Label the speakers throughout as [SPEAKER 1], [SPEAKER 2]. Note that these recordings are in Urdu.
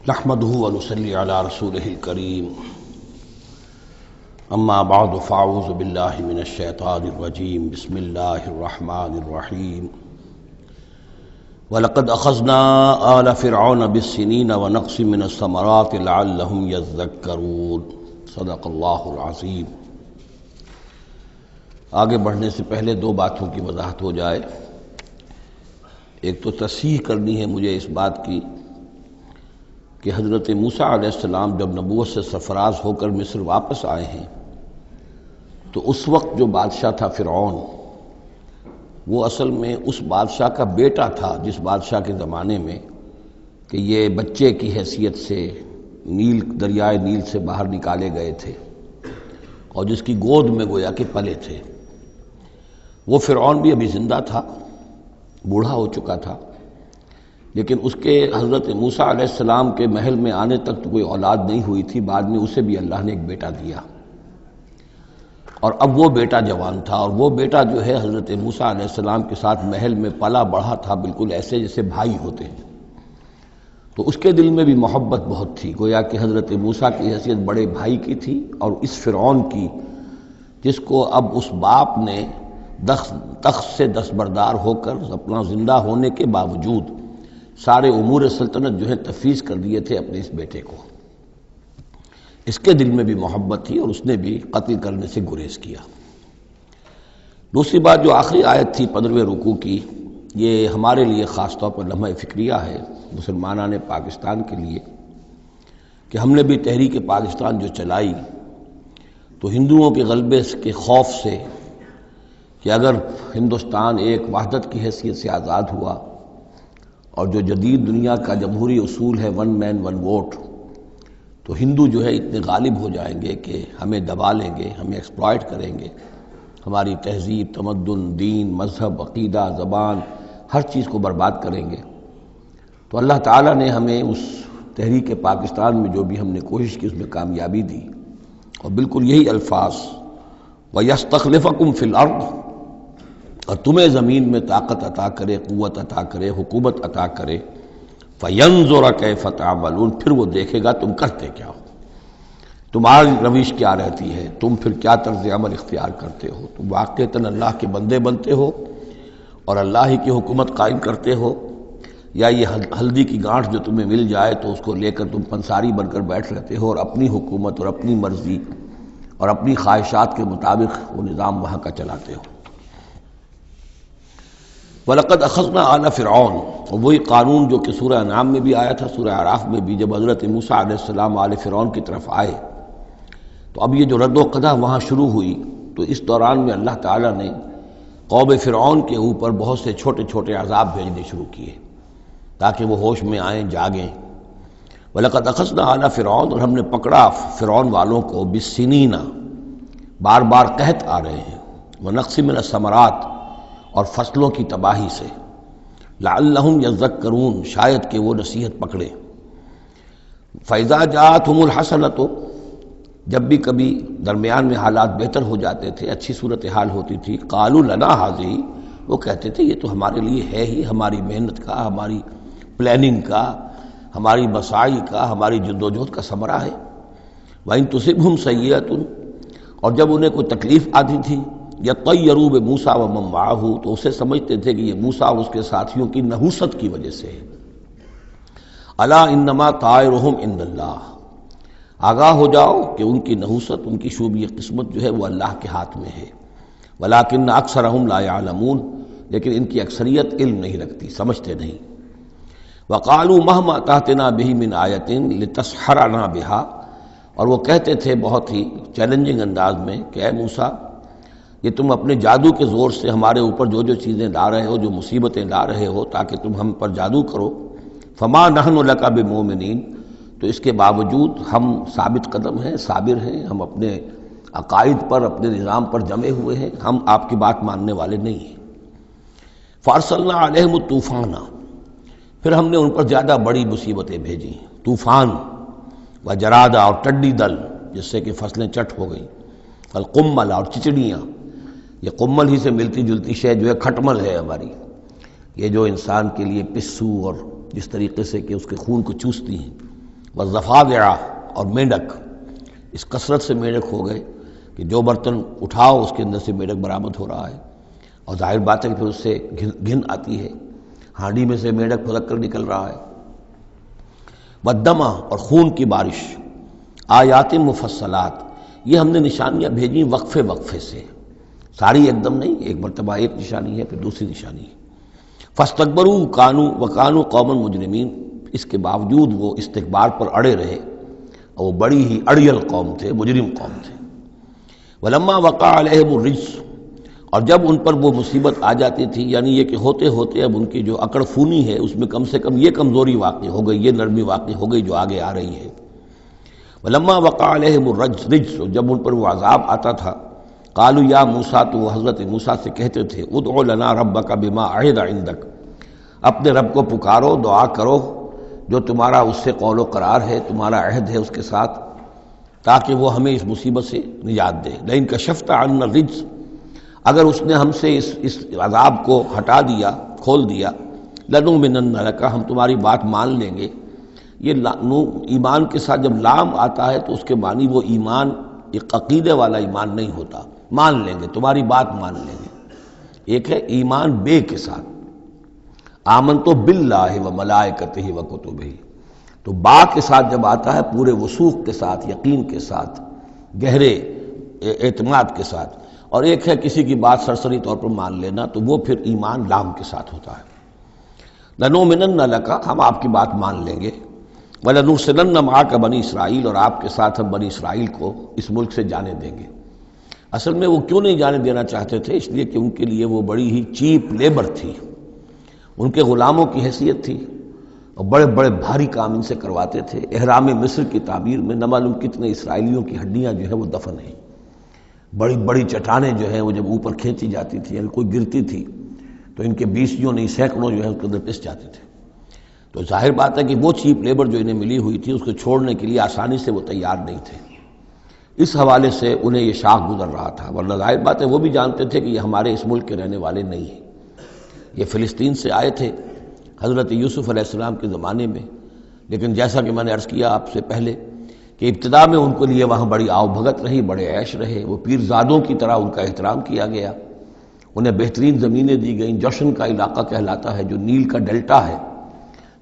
[SPEAKER 1] نحمده ونصلي على رسوله الكريم اما بعد فاعوذ بالله من الشيطان الرجيم بسم الله الرحمن الرحيم ولقد اخذنا آل فرعون بالسنين ونقص من الثمرات لعلهم يذكرون صدق اللہ العظیم۔ آگے بڑھنے سے پہلے دو باتوں کی وضاحت ہو جائے۔ ایک تو تصحیح کرنی ہے مجھے اس بات کی کہ حضرت موسیٰ علیہ السلام جب نبوت سے سرفراز ہو کر مصر واپس آئے ہیں تو اس وقت جو بادشاہ تھا فرعون، وہ اصل میں اس بادشاہ کا بیٹا تھا جس بادشاہ کے زمانے میں کہ یہ بچے کی حیثیت سے دریائے نیل سے باہر نکالے گئے تھے اور جس کی گود میں گویا کہ پلے تھے۔ وہ فرعون بھی ابھی زندہ تھا، بوڑھا ہو چکا تھا، لیکن اس کے حضرت موسیٰ علیہ السلام کے محل میں آنے تک تو کوئی اولاد نہیں ہوئی تھی۔ بعد میں اسے بھی اللہ نے ایک بیٹا دیا اور اب وہ بیٹا جوان تھا، اور وہ بیٹا جو ہے حضرت موسیٰ علیہ السلام کے ساتھ محل میں پلا بڑھا تھا، بالکل ایسے جیسے بھائی ہوتے ہیں۔ تو اس کے دل میں بھی محبت بہت تھی، گویا کہ حضرت موسیٰ کی حیثیت بڑے بھائی کی تھی، اور اس فرعون کی جس کو اب اس باپ نے تخت سے دستبردار ہو کر اپنا زندہ ہونے کے باوجود سارے امور سلطنت جو ہے تفویض کر دیے تھے اپنے اس بیٹے کو، اس کے دل میں بھی محبت تھی اور اس نے بھی قتل کرنے سے گریز کیا۔ دوسری بات جو آخری آیت تھی 15ویں رکوع کی، یہ ہمارے لیے خاص طور پر لمحہ فکریہ ہے، مسلمانان پاکستان کے لیے، کہ ہم نے بھی تحریک پاکستان جو چلائی تو ہندوؤں کے غلبے کے خوف سے کہ اگر ہندوستان ایک وحدت کی حیثیت سے آزاد ہوا اور جو جدید دنیا کا جمہوری اصول ہے ون مین ون ووٹ، تو ہندو جو ہے اتنے غالب ہو جائیں گے کہ ہمیں دبا لیں گے، ہمیں ایکسپلائٹ کریں گے، ہماری تہذیب، تمدن، دین، مذہب، عقیدہ، زبان، ہر چیز کو برباد کریں گے۔ تو اللہ تعالیٰ نے ہمیں اس تحریک پاکستان میں جو بھی ہم نے کوشش کی اس میں کامیابی دی، اور بالکل یہی الفاظ وَيَسْتَخْلِفَكُمْ فِي الْأَرْضِ، اور تمہیں زمین میں طاقت عطا کرے، قوت عطا کرے، حکومت عطا کرے، فَيَنْظُرَ كَيْفَ تَعْمَلُونَ، پھر وہ دیکھے گا تم کرتے کیا ہو، تمہاری روش کیا رہتی ہے، تم پھر کیا طرز عمل اختیار کرتے ہو، تم واقعتاً اللہ کے بندے بنتے ہو اور اللہ ہی کی حکومت قائم کرتے ہو، یا یہ ہلدی کی گانٹھ جو تمہیں مل جائے تو اس کو لے کر تم پنساری بن کر بیٹھ رہتے ہو اور اپنی حکومت اور اپنی مرضی اور اپنی خواہشات کے مطابق وہ نظام وہاں کا چلاتے ہو۔ وَلَقَدْ أَخَذْنَا آلَ فِرْعَوْنَ، اور وہی قانون جو کہ سورہ انعام میں بھی آیا تھا، سورہ اعراف میں بھی، جب حضرت موسیٰ علیہ السلام آل فرعون کی طرف آئے تو اب یہ جو رد و قدح وہاں شروع ہوئی، تو اس دوران میں اللہ تعالیٰ نے قوم فرعون کے اوپر بہت سے چھوٹے چھوٹے عذاب بھیجنے شروع کیے تاکہ وہ ہوش میں آئیں، جاگیں۔ وَلَقَدْ أَخَذْنَا آلَ فِرْعَوْنَ، اور ہم نے پکڑا فرعون والوں کو بِالسِّنِينَ، بار بار قحط آ رہے ہیں، وَنَقْصٍ مِّنَ الثَّمَرَاتِ، اور فصلوں کی تباہی سے، لعلہم یذکرون، شاید کہ وہ نصیحت پکڑے۔ فَإِذَا جَاءَتْهُمُ الْحَسَنَةُ، جب بھی کبھی درمیان میں حالات بہتر ہو جاتے تھے، اچھی صورتحال ہوتی تھی، قالوا لنا هذه، وہ کہتے تھے یہ تو ہمارے لیے ہے ہی، ہماری محنت کا، ہماری پلاننگ کا، ہماری مساعی کا، ہماری جدوجہد کا ثمرہ ہے۔ وَإِن تُصِبْهُمْ سَيِّئَةٌ، اور جب انہیں کوئی تکلیف آتی تھی، یطیروا بموسیٰ ومن معہ، تو اسے سمجھتے تھے کہ یہ موسیٰ اور اس کے ساتھیوں کی نحوست کی وجہ سے ہے۔ الا انما طائرہم عند اللہ، آگاہ ہو جاؤ کہ ان کی نحوست، ان کی شوبی قسمت جو ہے وہ اللہ کے ہاتھ میں ہے۔ ولکن اکثرہم لا یعلمون، لیکن ان کی اکثریت علم نہیں رکھتی، سمجھتے نہیں۔ وقالوا مہما تأتنا بہ من آیۃ لتسحرنا بہا، اور وہ کہتے تھے بہت ہی چیلنجنگ انداز میں کہ اے موسیٰ، یہ تم اپنے جادو کے زور سے ہمارے اوپر جو جو چیزیں لا رہے ہو، جو مصیبتیں لا رہے ہو تاکہ تم ہم پر جادو کرو، فما نحن لک بمؤمنین، تو اس کے باوجود ہم ثابت قدم ہیں، صابر ہیں، ہم اپنے عقائد پر، اپنے نظام پر جمے ہوئے ہیں، ہم آپ کی بات ماننے والے نہیں ہیں۔ فارسلنا علیہم الطوفان، پھر ہم نے ان پر زیادہ بڑی مصیبتیں بھیجیں، طوفان و جرادہ، اور ٹڈی دل جس سے کہ فصلیں چٹ ہو گئیں، القمل، اور چچڑیاں، یہ قمل ہی سے ملتی جلتی شے جو ہے کھٹمل ہے ہماری، یہ جو انسان کے لیے پسو اور جس طریقے سے کہ اس کے خون کو چوستی ہیں، والضفادع اور میںڈک، اس کثرت سے میںڈک ہو گئے کہ جو برتن اٹھاؤ اس کے اندر سے میںڈک برآمد ہو رہا ہے، اور ظاہر بات ہے کہ پھر اس سے گھن آتی ہے، ہانڈی میں سے میںڈک پھدک کر نکل رہا ہے۔ والدم اور خون کی بارش، آیات مفصلات، یہ ہم نے نشانیاں بھیجی وقفے وقفے سے، ساری ایک دم نہیں، ایک مرتبہ ایک نشانی ہے پھر دوسری نشانی ہے۔ فاستکبروا وکانوا قوما مجرمین، اس کے باوجود وہ استکبار پر اڑے رہے، اور وہ بڑی ہی اڑیل قوم تھے، مجرم قوم تھے۔ ولما وقع علیہم الرجس، اور جب ان پر وہ مصیبت آ جاتی تھی، یعنی یہ کہ ہوتے ہوتے اب ان کی جو اکڑ خونی ہے اس میں کم سے کم یہ کمزوری واقع ہو گئی، یہ نرمی واقع ہو گئی جو آگے آ رہی ہے۔ ولما وقع علیہم الرجس، جب ان پر وہ عذاب آتا تھا، قالوا یا موسیٰ، تو وہ حضرت موسیٰ سے کہتے تھے، ادع لنا ربک بما عہد عندک، اپنے رب کو پکارو، دعا کرو جو تمہارا اس سے قول و قرار ہے، تمہارا عہد ہے اس کے ساتھ، تاکہ وہ ہمیں اس مصیبت سے نجات دے۔ لئن کشفت عنا الرجس، اگر اس نے ہم سے اس عذاب کو ہٹا دیا، کھول دیا، لنؤمنن لک، ہم تمہاری بات مان لیں گے۔ یہ ایمان کے ساتھ جب لام آتا ہے تو اس کے معنی وہ ایمان ایک عقیدے والا ایمان نہیں ہوتا، مان لیں گے، تمہاری بات مان لیں گے۔ ایک ہے ایمان بے کے ساتھ، آمنت باللہ و ملائکتہ و کتبہ، تو با کے ساتھ جب آتا ہے پورے وثوق کے ساتھ، یقین کے ساتھ، گہرے اعتماد کے ساتھ، اور ایک ہے کسی کی بات سرسری طور پر مان لینا، تو وہ پھر ایمان لام کے ساتھ ہوتا ہے۔ لنؤمنن لک، ہم آپ کی بات مان لیں گے، وَلَنُرْسِلَنَّ مَعَكَ بنی اسرائیل، اور آپ کے ساتھ ہم بنی اسرائیل کو اس ملک سے جانے دیں گے۔ اصل میں وہ کیوں نہیں جانے دینا چاہتے تھے؟ اس لیے کہ ان کے لیے وہ بڑی ہی چیپ لیبر تھی، ان کے غلاموں کی حیثیت تھی، اور بڑے بڑے بھاری کام ان سے کرواتے تھے۔ احرام مصر کی تعمیر میں نہ معلوم کتنے اسرائیلیوں کی ہڈیاں جو ہے وہ دفن ہیں، بڑی بڑی چٹانیں جو ہیں وہ جب اوپر کھینچی جاتی تھی، یعنی کوئی گرتی تھی تو ان کے بیسیوں نہیں سینکڑوں جو ہے اس کے اندر پس جاتے تھے۔ تو ظاہر بات ہے کہ وہ چیپ لیبر جو انہیں ملی ہوئی تھی اس کو چھوڑنے کے لیے آسانی سے وہ تیار نہیں تھے، اس حوالے سے انہیں یہ شاخ گزر رہا تھا، ورنہ ظاہر بات ہے وہ بھی جانتے تھے کہ یہ ہمارے اس ملک کے رہنے والے نہیں ہیں، یہ فلسطین سے آئے تھے حضرت یوسف علیہ السلام کے زمانے میں، لیکن جیسا کہ میں نے عرض کیا آپ سے پہلے کہ ابتدا میں ان کے لیے وہاں بڑی آؤ بھگت رہی، بڑے عیش رہے، وہ پیرزادوں کی طرح ان کا احترام کیا گیا، انہیں بہترین زمینیں دی گئیں۔ جوشن کا علاقہ کہلاتا ہے جو نیل کا ڈیلٹا ہے،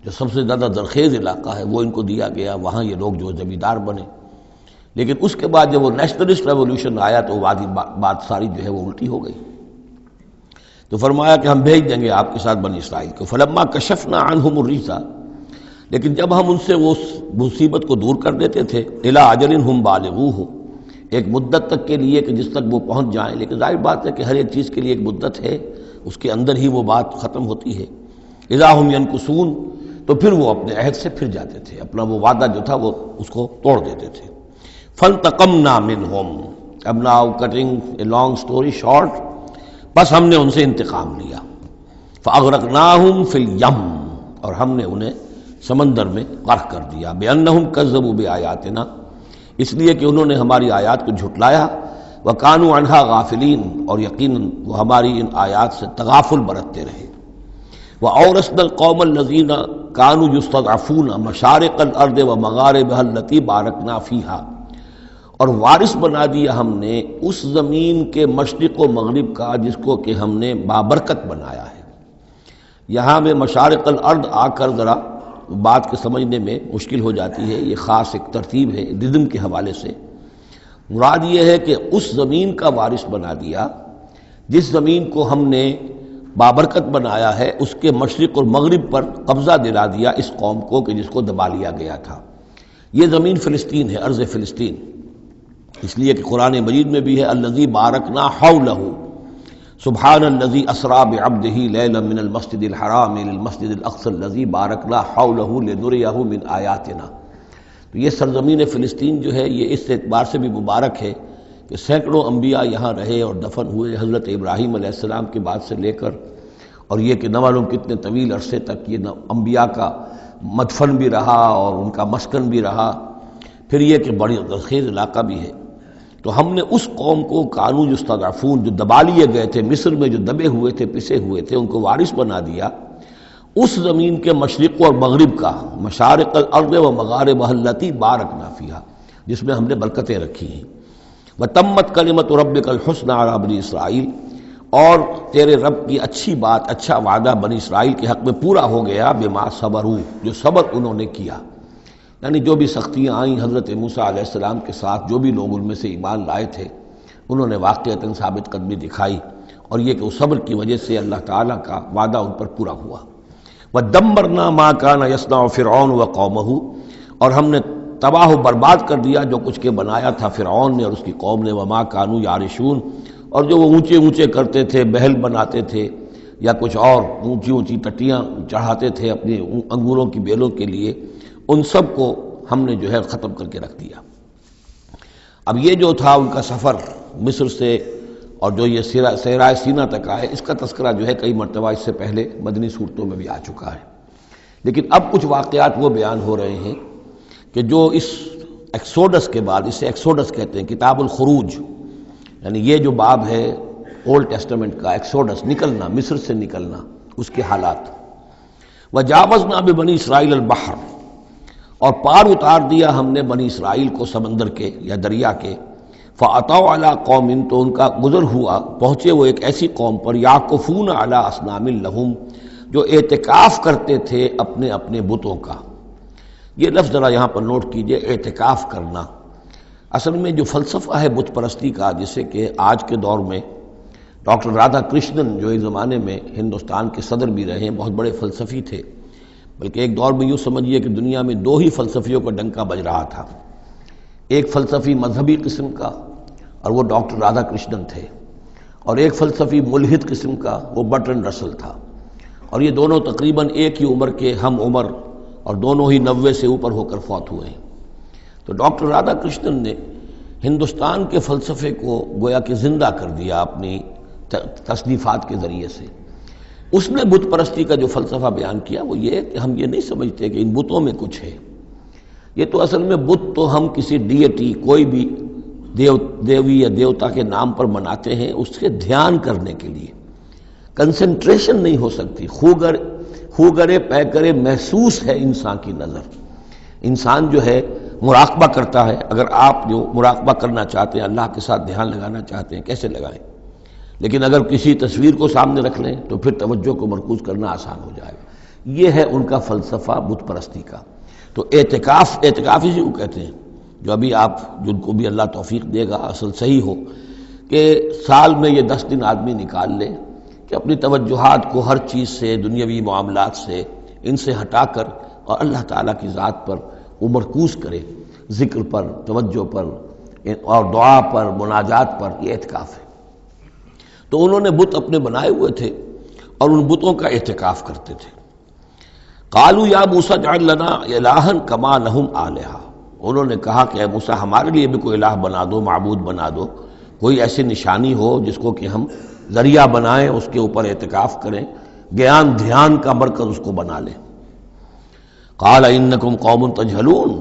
[SPEAKER 1] جو سب سے زیادہ زرخیز علاقہ ہے، وہ ان کو دیا گیا، وہاں یہ لوگ جو زمیندار بنے۔ لیکن اس کے بعد جب وہ نیشنلسٹ ریولوشن آیا تو بات ساری جو ہے وہ الٹی ہو گئی، تو فرمایا کہ ہم بھیج دیں گے آپ کے ساتھ بنی اسرائیل کو۔ فلما کشفنا عنہم الرجس، لیکن جب ہم ان سے وہ مصیبت کو دور کر دیتے تھے، الی اجل ہم بالغوہ، ایک مدت تک کے لیے کہ جس تک وہ پہنچ جائیں، لیکن ظاہر بات ہے کہ ہر ایک چیز کے لیے ایک مدت ہے، اس کے اندر ہی وہ بات ختم ہوتی ہے۔ اذا ہم ینکثون، تو پھر وہ اپنے عہد سے پھر جاتے تھے، اپنا وہ وعدہ جو تھا وہ اس کو توڑ دیتے تھے۔ فانتقمنا منہم، اب now cutting a long story short, بس ہم نے ان سے انتقام لیا۔ فاغرقناہم فی الیم، اور ہم نے انہیں سمندر میں غرق کر دیا، بانہم کذبوا بآیاتنا، اس لیے کہ انہوں نے ہماری آیات کو جھٹلایا، وکانوا عنہا غافلین، اور یقیناً وہ ہماری ان آیات سے تغافل برتتے رہے۔ وَأَوْرَثْنَا الْقَوْمَ الَّذِينَ كَانُوا يُسْتَضْعَفُونَ مَشَارِقَ الْأَرْضِ وَمَغَارِبَهَا الَّتِي بَارَكْنَا فِيهَا، اور وارث بنا دیا ہم نے اس زمین کے مشرق و مغرب کا جس کو کہ ہم نے بابرکت بنایا ہے۔ یہاں میں مشارق الارض آ کر ذرا بات کے سمجھنے میں مشکل ہو جاتی ہے، یہ خاص ایک ترتیب ہے رزم کے حوالے سے۔ مراد یہ ہے کہ اس زمین کا وارث بنا دیا جس زمین کو ہم نے بابرکت بنایا ہے، اس کے مشرق اور مغرب پر قبضہ دلا دیا اس قوم کو کہ جس کو دبا لیا گیا تھا۔ یہ زمین فلسطین ہے، ارض فلسطین، اس لیے کہ قرآن مجید میں بھی ہے الذی بارکنا حولہ، سبحان الذی اسری بعبدہ لیلا من المسجد الحرام الی المسجد الاقصی الذی بارکنا حولہ لنریہ من آیاتنا۔ تو یہ سرزمین فلسطین جو ہے یہ اس اعتبار سے بھی مبارک ہے کہ سینکڑوں انبیاء یہاں رہے اور دفن ہوئے، حضرت ابراہیم علیہ السلام کے بعد سے لے کر، اور یہ کہ نہ معلوم کتنے طویل عرصے تک یہ انبیاء کا مدفن بھی رہا اور ان کا مسکن بھی رہا۔ پھر یہ کہ بڑی زرخیز علاقہ بھی ہے۔ تو ہم نے اس قوم کو کانوا یستضعفون، جو دبا لیے گئے تھے مصر میں، جو دبے ہوئے تھے، پسے ہوئے تھے، ان کو وارث بنا دیا، اس زمین کے مشرق اور مغرب کا، مشارق الارض و مغاربہ التی بارکنا فیہا، جس میں ہم نے برکتیں رکھی ہیں۔ وتمت کلمۃ ربک الحسنی علی بنی اسرائیل، اور تیرے رب کی اچھی بات، اچھا وعدہ بنی اسرائیل کے حق میں پورا ہو گیا، بما صبروا، جو صبر انہوں نے کیا، یعنی جو بھی سختیاں آئیں حضرت موسیٰ علیہ السلام کے ساتھ، جو بھی لوگ ان میں سے ایمان لائے تھے، انہوں نے واقعتاً ثابت قدمی دکھائی، اور یہ کہ اس صبر کی وجہ سے اللہ تعالیٰ کا وعدہ ان پر پورا ہوا۔ وَدَمَّرْنَا مَا كَانَ يَصْنَعُ فِرْعَوْنُ وَقَوْمُهُ، اور ہم نے تباہ و برباد کر دیا جو کچھ کے بنایا تھا فرعون نے اور اس کی قوم نے، وَمَا كَانُوا يَعْرِشُونَ، اور جو وہ اونچے اونچے کرتے تھے، محل بناتے تھے یا کچھ اور اونچی اونچی ٹٹیاں چڑھاتے تھے اپنے انگوروں کی بیلوں کے لیے، ان سب کو ہم نے جو ہے ختم کر کے رکھ دیا۔ اب یہ جو تھا ان کا سفر مصر سے، اور جو یہ صحرائے سینا تک آئے، اس کا تذکرہ جو ہے کئی مرتبہ اس سے پہلے مدنی صورتوں میں بھی آ چکا ہے، لیکن اب کچھ واقعات وہ بیان ہو رہے ہیں کہ جو اس ایکسوڈس کے بعد، اسے ایکسوڈس کہتے ہیں، کتاب الخروج، یعنی یہ جو باب ہے اولڈ ٹیسٹمنٹ کا، ایکسوڈس، نکلنا، مصر سے نکلنا، اس کے حالات۔ وجاوزنا ببنی اسرائیل البحر، اور پار اتار دیا ہم نے بنی اسرائیل کو سمندر کے یا دریا کے، فَأَتَوْا عَلَىٰ قَوْمٍ، تو ان کا گزر ہوا، پہنچے وہ ایک ایسی قوم پر، یعکفون علی اصنام لہم، جو اعتکاف کرتے تھے اپنے اپنے بتوں کا۔ یہ لفظ ذرا یہاں پر نوٹ کیجئے، اعتکاف کرنا۔ اصل میں جو فلسفہ ہے بت پرستی کا، جسے کہ آج کے دور میں ڈاکٹر رادھا کرشنن، جو ایک زمانے میں ہندوستان کے صدر بھی رہے ہیں، بہت بڑے فلسفی تھے، بلکہ ایک دور میں یوں سمجھیے کہ دنیا میں دو ہی فلسفیوں کا ڈنکا بج رہا تھا، ایک فلسفی مذہبی قسم کا اور وہ ڈاکٹر رادھا کرشنن تھے، اور ایک فلسفی ملحد قسم کا وہ برٹرن رسل تھا، اور یہ دونوں تقریباً ایک ہی عمر کے ہم عمر، اور دونوں ہی 90 سے اوپر ہو کر فوت ہوئے ہیں۔ تو ڈاکٹر رادھا کرشنن نے ہندوستان کے فلسفے کو گویا کہ زندہ کر دیا اپنی تصنیفات کے ذریعے سے۔ اس نے بت پرستی کا جو فلسفہ بیان کیا وہ یہ کہ ہم یہ نہیں سمجھتے کہ ان بتوں میں کچھ ہے، یہ تو اصل میں بت تو ہم کسی ڈیٹی، کوئی بھی دیوی یا دیوتا کے نام پر مناتے ہیں، اس کے دھیان کرنے کے لیے، کنسنٹریشن نہیں ہو سکتی، خوگرے پیکرے محسوس ہے انسان کی نظر۔ انسان جو ہے مراقبہ کرتا ہے، اگر آپ جو مراقبہ کرنا چاہتے ہیں، اللہ کے ساتھ دھیان لگانا چاہتے ہیں، کیسے لگائیں؟ لیکن اگر کسی تصویر کو سامنے رکھ لیں تو پھر توجہ کو مرکوز کرنا آسان ہو جائے گا۔ یہ ہے ان کا فلسفہ بت پرستی کا۔ تو اعتکاف اسی کو کہتے ہیں، جو ابھی آپ جن کو بھی اللہ توفیق دے گا اصل صحیح ہو کہ سال میں یہ 10 دن آدمی نکال لے کہ اپنی توجہات کو ہر چیز سے، دنیاوی معاملات سے، ان سے ہٹا کر اور اللہ تعالیٰ کی ذات پر وہ مرکوز کرے، ذکر پر، توجہ پر اور دعا پر، مناجات پر، یہ اعتکاف ہے۔ تو انہوں نے بت اپنے بنائے ہوئے تھے اور ان بتوں کا اعتکاف کرتے تھے۔ قالوا یا موسیٰ اجعل لنا الہا کما لہم آلہہ، انہوں نے کہا کہ اے موسیٰ ہمارے لیے بھی کوئی الہ بنا دو، معبود بنا دو، کوئی ایسی نشانی ہو جس کو کہ ہم ذریعہ بنائیں، اس کے اوپر اعتکاف کریں، گیان دھیان کا مرکز اس کو بنا لیں۔ قال انکم قوم تجہلون،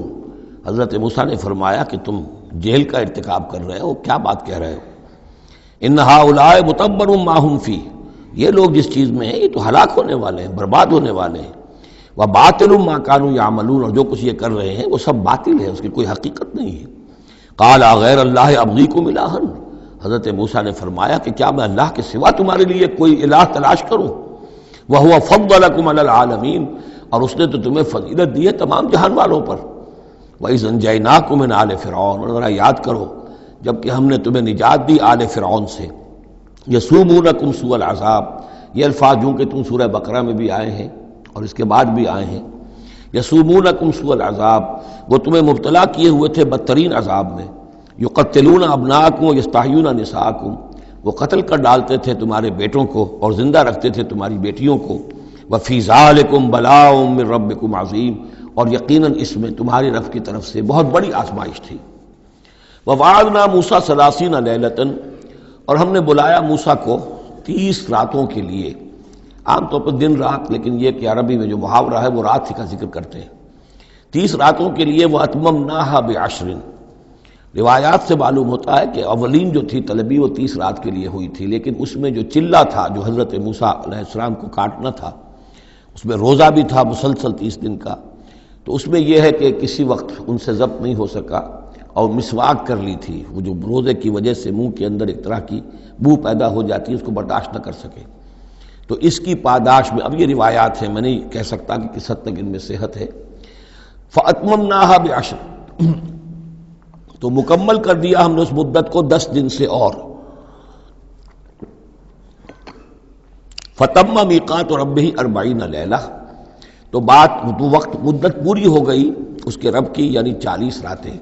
[SPEAKER 1] حضرت موسیٰ نے فرمایا کہ تم جہل کا ارتکاب کر رہے ہو، کیا بات کہہ رہے ہو؟ ان ہؤلاء متبر ما هم فیہ، یہ لوگ جس چیز میں ہیں یہ تو ہلاک ہونے والے ہیں، برباد ہونے والے ہیں۔ وباطل ما كانوا يعملون، اور جو کچھ یہ کر رہے ہیں وہ سب باطل ہے، اس کی کوئی حقیقت نہیں ہے۔ قال غیر اللہ ابغیکم الہا، حضرت موسیٰ نے فرمایا کہ کیا میں اللہ کے سوا تمہارے لیے کوئی الہ تلاش کروں؟ وہو فضلکم علی العالمین، اور اس نے تو تمہیں فضیلت دی ہے تمام جہان والوں پر۔ وَإِذْ أَنْجَيْنَاكُمْ مِنْ آلِ فِرْعَوْنَ، اور ذرا یاد کرو جب کہ ہم نے تمہیں نجات دی آل فرعون سے۔ یسومونکم سوء العذاب، یہ الفاظ جو کہ تم سورہ بقرہ میں بھی آئے ہیں اور اس کے بعد بھی آئے ہیں۔ یسومونکم سوء العذاب، وہ تمہیں مبتلا کیے ہوئے تھے بدترین عذاب میں۔ یقتلون ابناءکم ویستحیون نساءکم، وہ قتل کر ڈالتے تھے تمہارے بیٹوں کو اور زندہ رکھتے تھے تمہاری بیٹیوں کو۔ وفی ذالکم بلاء من ربکم عظیم، اور یقیناً اس میں تمہاری رب کی طرف سے بہت بڑی آزمائش تھی۔ ووعدنا موسیٰ 30 لیلۃ، اور ہم نے بلایا موسیٰ کو 30 راتوں کے لیے، عام طور پر دن رات، لیکن یہ کہ عربی میں جو محاورہ ہے وہ رات ہی کا ذکر کرتے ہیں۔ 30 راتوں کے لیے، واتممناھا ب10، روایات سے معلوم ہوتا ہے کہ اولین جو تھی طلبی وہ 30 رات کے لیے ہوئی تھی، لیکن اس میں جو چلہ تھا جو حضرت موسیٰ علیہ السلام کو کاٹنا تھا اس میں روزہ بھی تھا مسلسل 30 دن کا، تو اس میں یہ ہے کہ کسی وقت ان سے ضبط نہیں ہو سکا اور مسواک کر لی تھی، وہ جو روزے کی وجہ سے منہ کے اندر ایک طرح کی بو پیدا ہو جاتی ہے، اس کو برداشت نہ کر سکے، تو اس کی پاداش میں، اب یہ روایات ہیں، میں نہیں کہہ سکتا کہ کس حد تک ان میں صحت ہے، فَأَتْمَمْنَاهَا بِعَشْرٍ، تو مکمل کر دیا ہم نے اس مدت کو 10 دن سے اور، فَتَمَّ مِيقَاتُ رَبِّهِ 40 لَيْلَةً، تو وقت مدت پوری ہو گئی اس کے رب کی، یعنی 40 راتیں۔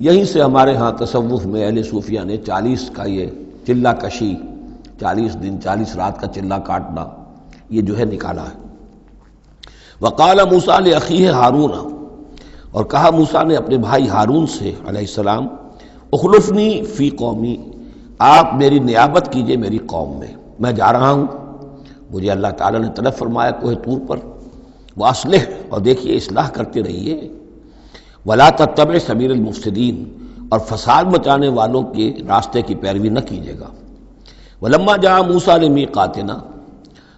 [SPEAKER 1] یہیں سے ہمارے ہاں تصوف میں اہل صوفیہ نے 40 کا یہ چلہ کشی، 40 دن 40 رات کا چلہ کاٹنا، یہ جو ہے نکالا ہے۔ وقال موسیٰ لأخیہ ہارون، اور کہا موسیٰ نے اپنے بھائی ہارون سے علیہ السلام، اخلفنی فی قومی، آپ میری نیابت کیجئے میری قوم میں جا رہا ہوں، مجھے اللہ تعالیٰ نے طلب فرمایا کوہ طور پر، واصلح، اور دیکھیے اصلاح کرتے رہیے، ولا تتبع سبیل المفسدین، اور فساد مچانے والوں کے راستے کی پیروی نہ کیجیے گا۔ ولما جاء موسیٰ لمیقاتنا،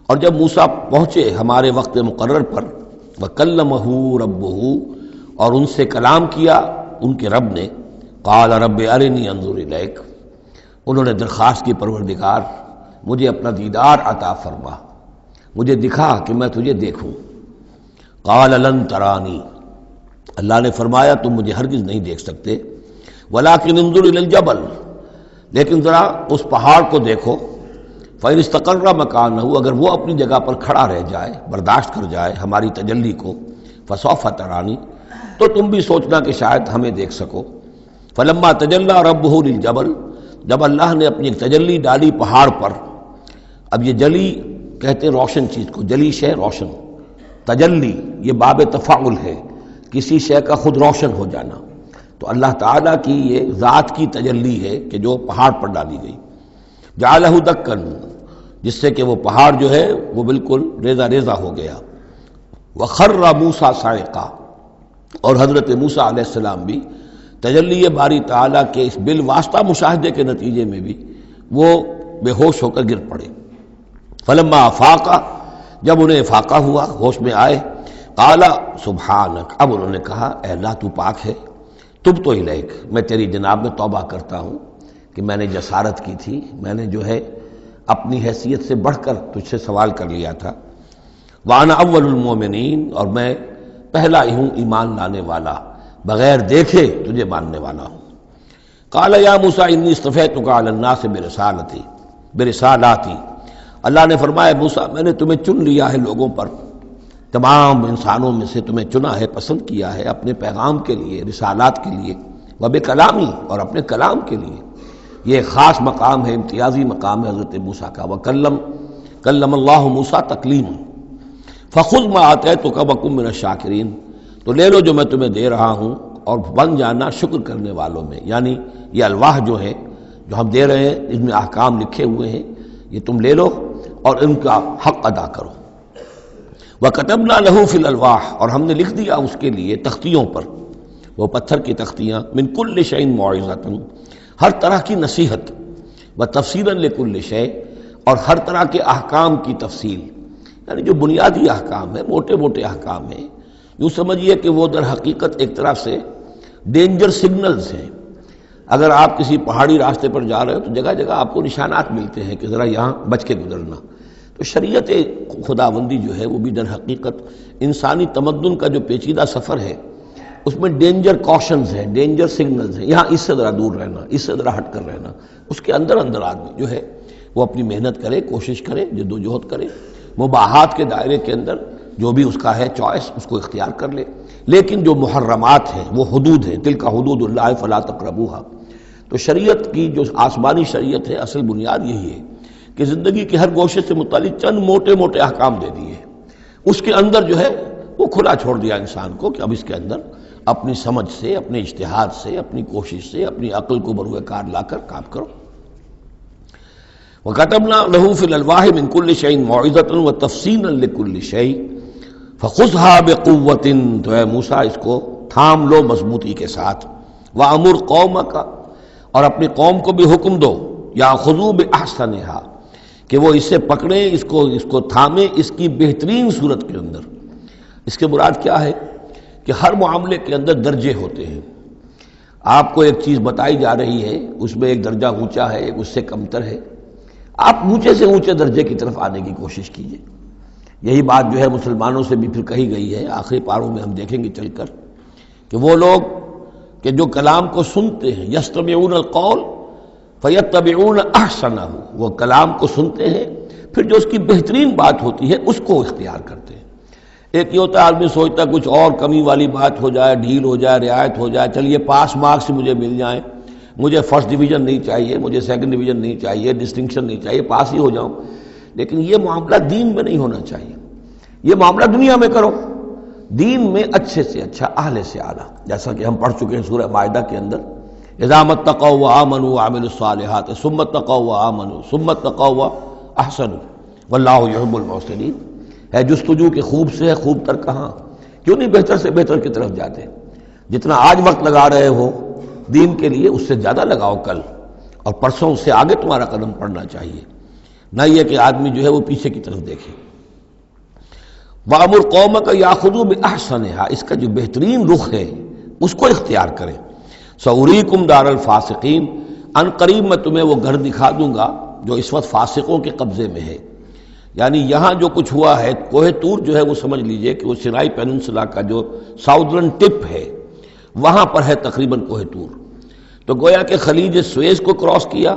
[SPEAKER 1] اور جب موسیٰ پہنچے ہمارے وقت مقرر پر، وکلمہ ربہ، اور ان سے کلام کیا ان کے رب نے، قال رب ارنی انظر الیک، انہوں نے درخواست کی پروردگار مجھے اپنا دیدار عطا فرما، مجھے دکھا کہ میں تجھے دیکھوں۔ قال لن ترانی، اللہ نے فرمایا تم مجھے ہرگز نہیں دیکھ سکتے، ولکن انظر الی الجبل، لیکن ذرا اس پہاڑ کو دیکھو، فإن استقر مکانہ، اگر وہ اپنی جگہ پر کھڑا رہ جائے، برداشت کر جائے ہماری تجلی کو، فسوف ترانی، تو تم بھی سوچنا کہ شاید ہمیں دیکھ سکو۔ فلما تجلی ربہ للجبل، جب اللہ نے اپنی تجلی ڈالی پہاڑ پر، اب یہ جلی کہتے ہیں روشن چیز کو، جلی شے روشن، تجلی یہ باب تفاعل ہے، کسی شے کا خود روشن ہو جانا، تو اللہ تعالیٰ کی یہ ذات کی تجلی ہے کہ جو پہاڑ پر ڈالی گئی، جعلہ دکن، جس سے کہ وہ پہاڑ جو ہے وہ بالکل ریزہ ریزہ ہو گیا، وخر موسیٰ صاعقا، اور حضرت موسیٰ علیہ السلام بھی تجلی باری تعالیٰ کے اس بالواسطہ مشاہدے کے نتیجے میں بھی وہ بے ہوش ہو کر گر پڑے۔ فلما افاقا، جب انہیں افاقہ ہوا، ہوش میں آئے، قال سبحانک، اب انہوں نے کہا اے اللہ تو پاک ہے، تبت الیک، میں تیری جناب میں توبہ کرتا ہوں کہ میں نے جسارت کی تھی، میں نے جو ہے اپنی حیثیت سے بڑھ کر تجھ سے سوال کر لیا تھا، وانا اول المومنین، اور میں پہلا ہی ہوں ایمان لانے والا، بغیر دیکھے تجھے ماننے والا ہوں۔ قال یا موسیٰ انی اصطفیتک علی الناس برسالاتی، اللہ نے فرمایا موسیٰ میں نے تمہیں چن لیا ہے لوگوں پر، تمام انسانوں میں سے تمہیں چنا ہے، پسند کیا ہے اپنے پیغام کے لیے، رسالات کے لیے، وبکلامی، اور اپنے کلام کے لیے، یہ خاص مقام ہے، امتیازی مقام ہے حضرت موسیٰ کا، کلم اللہ موسیٰ تکلیما، فخذ ما آتیتک وکن من الشاکرین، تو لے لو جو میں تمہیں دے رہا ہوں اور بن جانا شکر کرنے والوں میں، یعنی یہ الواح جو ہے جو ہم دے رہے ہیں اس میں احکام لکھے ہوئے ہیں، یہ تم لے لو اور ان کا حق ادا کرو۔ وَكَتَبْنَا لَهُ فِي الْأَلْوَاحِ، اور ہم نے لکھ دیا اس کے لیے تختیوں پر، وہ پتھر کی تختیاں، من كُلِّ شَيْءٍ مَوْعِظَةً، ہر طرح کی نصیحت، وَتَفْصِيلًا لِكُلِّ شَيْءٍ، اور ہر طرح کے احکام کی تفصیل، یعنی جو بنیادی احکام ہیں، موٹے موٹے احکام ہیں، یوں سمجھیے کہ وہ در حقیقت ایک طرح سے ڈینجر سگنلز ہیں۔ اگر آپ کسی پہاڑی راستے پر جا رہے ہو تو جگہ جگہ آپ کو نشانات ملتے ہیں کہ ذرا یہاں بچ کے گزرنا، تو شریعت خداوندی جو ہے وہ بھی در حقیقت انسانی تمدن کا جو پیچیدہ سفر ہے اس میں ڈینجر کوشنز ہیں، ڈینجر سگنلز ہیں، یہاں اس سے ذرا دور رہنا، اس سے ذرا ہٹ کر رہنا، اس کے اندر اندر آدمی جو ہے وہ اپنی محنت کرے، کوشش کرے، جدوجہد کرے، مباحات کے دائرے کے اندر جو بھی اس کا ہے چوائس اس کو اختیار کر لے، لیکن جو محرمات ہیں وہ حدود ہیں، تلک حدود اللہ فلا تقربوها، تو شریعت کی جو آسمانی شریعت ہے اصل بنیاد یہی ہے کہ زندگی کے ہر گوشے سے متعلق چند موٹے موٹے احکام دے دیے، اس کے اندر جو ہے وہ کھلا چھوڑ دیا انسان کو کہ اب اس کے اندر اپنی سمجھ سے، اپنے اجتہاد سے، اپنی کوشش سے، اپنی عقل کو بروئے کار لا کر کام کرو۔ وَكَتَبْنَا لَهُ فِي الْأَلْوَاحِ مِن كُلِّ شَيْءٍ مَوْعِظَةً وَتَفْصِيلًا لِكُلِّ شَيْءٍ فَخُذْهَا بِقُوَّةٍ، تو اے موسیٰ اس کو تھام لو مضبوطی کے ساتھ، وَأَمُرْ قَوْمَكَ، اور اپنی قوم کو بھی حکم دو، یَأْخُذُوا بِأَحْسَنِهَا، کہ وہ اسے پکڑیں، اس کو تھامیں اس کی بہترین صورت کے اندر۔ اس کے مراد کیا ہے کہ ہر معاملے کے اندر درجے ہوتے ہیں۔ آپ کو ایک چیز بتائی جا رہی ہے، اس میں ایک درجہ اونچا ہے، ایک اس سے کمتر ہے، آپ اونچے سے اونچے درجے کی طرف آنے کی کوشش کیجیے۔ یہی بات جو ہے مسلمانوں سے بھی پھر کہی گئی ہے، آخری پاروں میں ہم دیکھیں گے چل کر کہ وہ لوگ کہ جو کلام کو سنتے ہیں، یستمعون القول فیتبعون احسنہ، وہ کلام کو سنتے ہیں پھر جو اس کی بہترین بات ہوتی ہے اس کو اختیار کرتے ہیں۔ ایک یہ ہوتا ہے آدمی سوچتا ہے کچھ اور کمی والی بات ہو جائے، ڈھیل ہو جائے، رعایت ہو جائے، چلیے پاس مارکس مجھے مل جائیں، مجھے فرسٹ ڈویژن نہیں چاہیے، مجھے سیکنڈ ڈویژن نہیں چاہیے، ڈسٹنکشن نہیں چاہیے، پاس ہی ہو جاؤں۔ لیکن یہ معاملہ دین میں نہیں ہونا چاہیے، یہ معاملہ دنیا میں کرو، دین میں اچھے سے اچھا، اعلی سے اعلیٰ، جیسا کہ ہم پڑھ چکے ہیں سورہ مائدہ کے اندر، اذا اتقوا وآمنوا وعملوا الصالحات ثم اتقوا وآمنوا ثم اتقوا واحسنوا واللہ یحب المحسنین۔ ہے جستجو کہ خوب سے ہے خوب تر کہاں، کیوں نہیں بہتر سے بہتر کی طرف جاتے؟ جتنا آج وقت لگا رہے ہو دین کے لیے اس سے زیادہ لگاؤ کل، اور پرسوں اس سے آگے تمہارا قدم پڑنا چاہیے، نہ یہ کہ آدمی جو ہے وہ پیچھے کی طرف دیکھے۔ وَأَمُرْ قَوْمَكَ يَأْخُذُوا بِأَحْسَنِهَا، اس کا جو بہترین رخ ہے اس کو اختیار کریں۔ سَأُرِيكُمْ دَارَ الْفَاسِقِينَ، ان قریب میں تمہیں وہ گھر دکھا دوں گا جو اس وقت فاسقوں کے قبضے میں ہے۔ یعنی یہاں جو کچھ ہوا ہے، کوہ طور جو ہے وہ سمجھ لیجئے کہ وہ سینائی پیننسلا کا جو ساؤدرن ٹپ ہے وہاں پر ہے تقریباً کوہ طور۔ تو گویا کہ خلیج سویز کو کراس کیا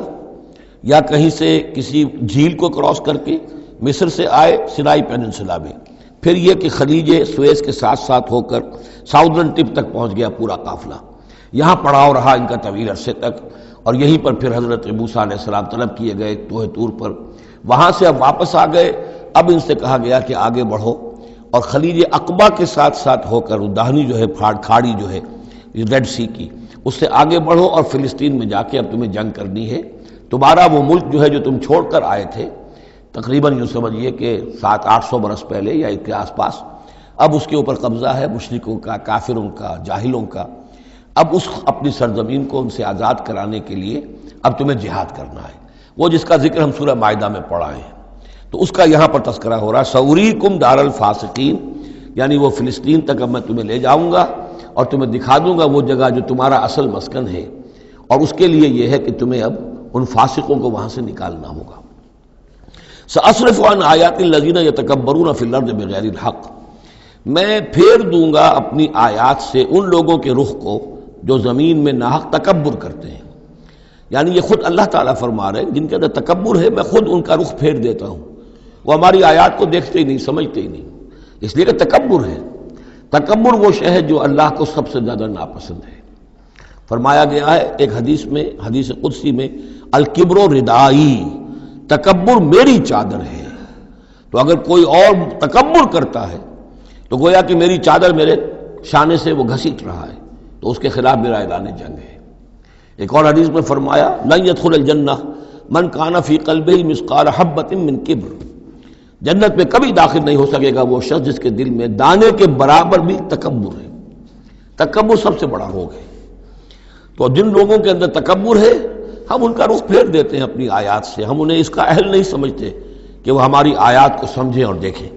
[SPEAKER 1] یا کہیں سے کسی جھیل کو کراس کر کے مصر سے آئے سینائی پیننسلا میں، پھر یہ کہ خلیج سویز کے ساتھ ساتھ ہو کر ساؤدرن ٹپ تک پہنچ گیا پورا قافلہ، یہاں پڑاؤ رہا ان کا طویل عرصے تک، اور یہیں پر پھر حضرت موسیٰ علیہ السلام طلب کیے گئے کوہ طور پر، وہاں سے اب واپس آ گئے۔ اب ان سے کہا گیا کہ آگے بڑھو اور خلیج عقبہ کے ساتھ ساتھ ہو کر داہنی جو ہے کھاڑی جو ہے ریڈ سی کی، اس سے آگے بڑھو اور فلسطین میں جا کے اب تمہیں جنگ کرنی ہے۔ تمہارا وہ ملک جو ہے جو تم چھوڑ کر آئے تھے تقریباً یوں سمجھیے کہ 700-800 برس پہلے یا اس کے آس پاس، اب اس کے اوپر قبضہ ہے مشرکوں کا، کافروں کا، جاہلوں کا۔ اب اس اپنی سرزمین کو ان سے آزاد کرانے کے لیے اب تمہیں جہاد کرنا ہے، وہ جس کا ذکر ہم سورہ مائدہ میں پڑھا ہے، تو اس کا یہاں پر تذکرہ ہو رہا ہے۔ سأُرِيكُمْ دَارَ الْفَاسِقِينَ، یعنی وہ فلسطین تک اب میں تمہیں لے جاؤں گا اور تمہیں دکھا دوں گا وہ جگہ جو تمہارا اصل مسکن ہے، اور اس کے لیے یہ ہے کہ تمہیں اب ان فاسقوں کو وہاں سے نکالنا ہوگا۔ سأصرف عن آیات الذین یتکبرون فی الارض بغیر الحق، میں پھیر دوں گا اپنی آیات سے ان لوگوں کے رخ کو جو زمین میں ناحق تکبر کرتے ہیں، یعنی یہ خود اللہ تعالیٰ فرما رہے ہیں جن کے اندر تکبر ہے میں خود ان کا رخ پھیر دیتا ہوں، وہ ہماری آیات کو دیکھتے ہی نہیں، سمجھتے ہی نہیں، اس لیے کہ تکبر ہے۔ تکبر وہ شے ہے جو اللہ کو سب سے زیادہ ناپسند ہے۔ فرمایا گیا ہے ایک حدیث میں، حدیث قدسی میں، الکبر ردائی، تکبر میری چادر ہے۔ تو اگر کوئی اور تکبر کرتا ہے تو گویا کہ میری چادر میرے شانے سے وہ گھسیٹ رہا ہے، تو اس کے خلاف میرا اعلان جنگ ہے۔ ایک اور حدیث میں فرمایا لن يدخل الجنہ من کان فی قلبہ مثقال حبۃ من کبر، جنت میں کبھی داخل نہیں ہو سکے گا وہ شخص جس کے دل میں دانے کے برابر بھی تکبر ہے۔ تکبر سب سے بڑا روگ ہے۔ تو جن لوگوں کے اندر تکبر ہے ہم ان کا رخ پھیر دیتے ہیں اپنی آیات سے، ہم انہیں اس کا اہل نہیں سمجھتے کہ وہ ہماری آیات کو سمجھیں اور دیکھیں۔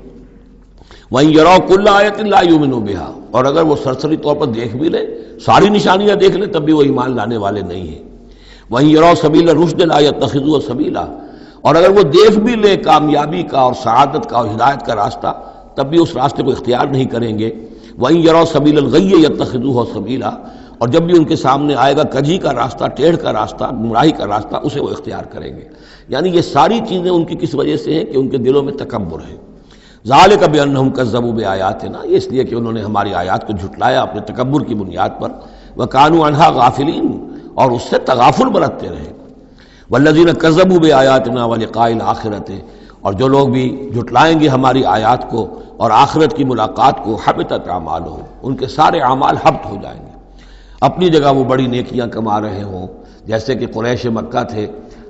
[SPEAKER 1] وَإِن يَرَوْا كُلَّ آیَةٍ لَا يُؤْمِنُوا بِهَا، اور اگر وہ سرسری طور پر دیکھ بھی لیں، ساری نشانیاں دیکھ لیں، تب بھی وہ ایمان لانے والے نہیں ہیں۔ وَإِن يَرَوْا سَبِيلَ الرُّشْدِ لَا يَتَّخِذُوهُ سَبِيلًا، اور اگر وہ دیکھ بھی لیں کامیابی کا اور سعادت کا اور ہدایت کا راستہ، تب بھی اس راستے کو اختیار نہیں کریں گے۔ وَإِن يَرَوْا سَبِيلَ الْغَيِّ يَتَّخِذُوهُ سَبِيلًا، اور جب بھی ان کے سامنے آئے گا کجی کا راستہ، ٹیڑھ کا راستہ، گمراہی کا راستہ، اسے وہ اختیار کریں گے۔ یعنی یہ ساری چیزیں ان کی کس وجہ سے ہیں کہ ان کے دلوں میں تکبر ہے۔ ذالک بانہم کذبوا بآیاتنا، یہ اس لیے کہ انہوں نے ہماری آیات کو جھٹلایا اپنے تکبر کی بنیاد پر، وکانوا عنہا غافلین، اور اس سے تغافل برتتے رہے۔ والذین کذبوا بآیاتنا ولقاء الآخرۃ، اور جو لوگ بھی جھٹلائیں گے ہماری آیات کو اور آخرت کی ملاقات کو، حبطت اعمالہم، ان کے سارے اعمال حبط ہو جائیں گے۔ اپنی جگہ وہ بڑی نیکیاں کما رہے ہوں، جیسے کہ قریش مکہ تھے،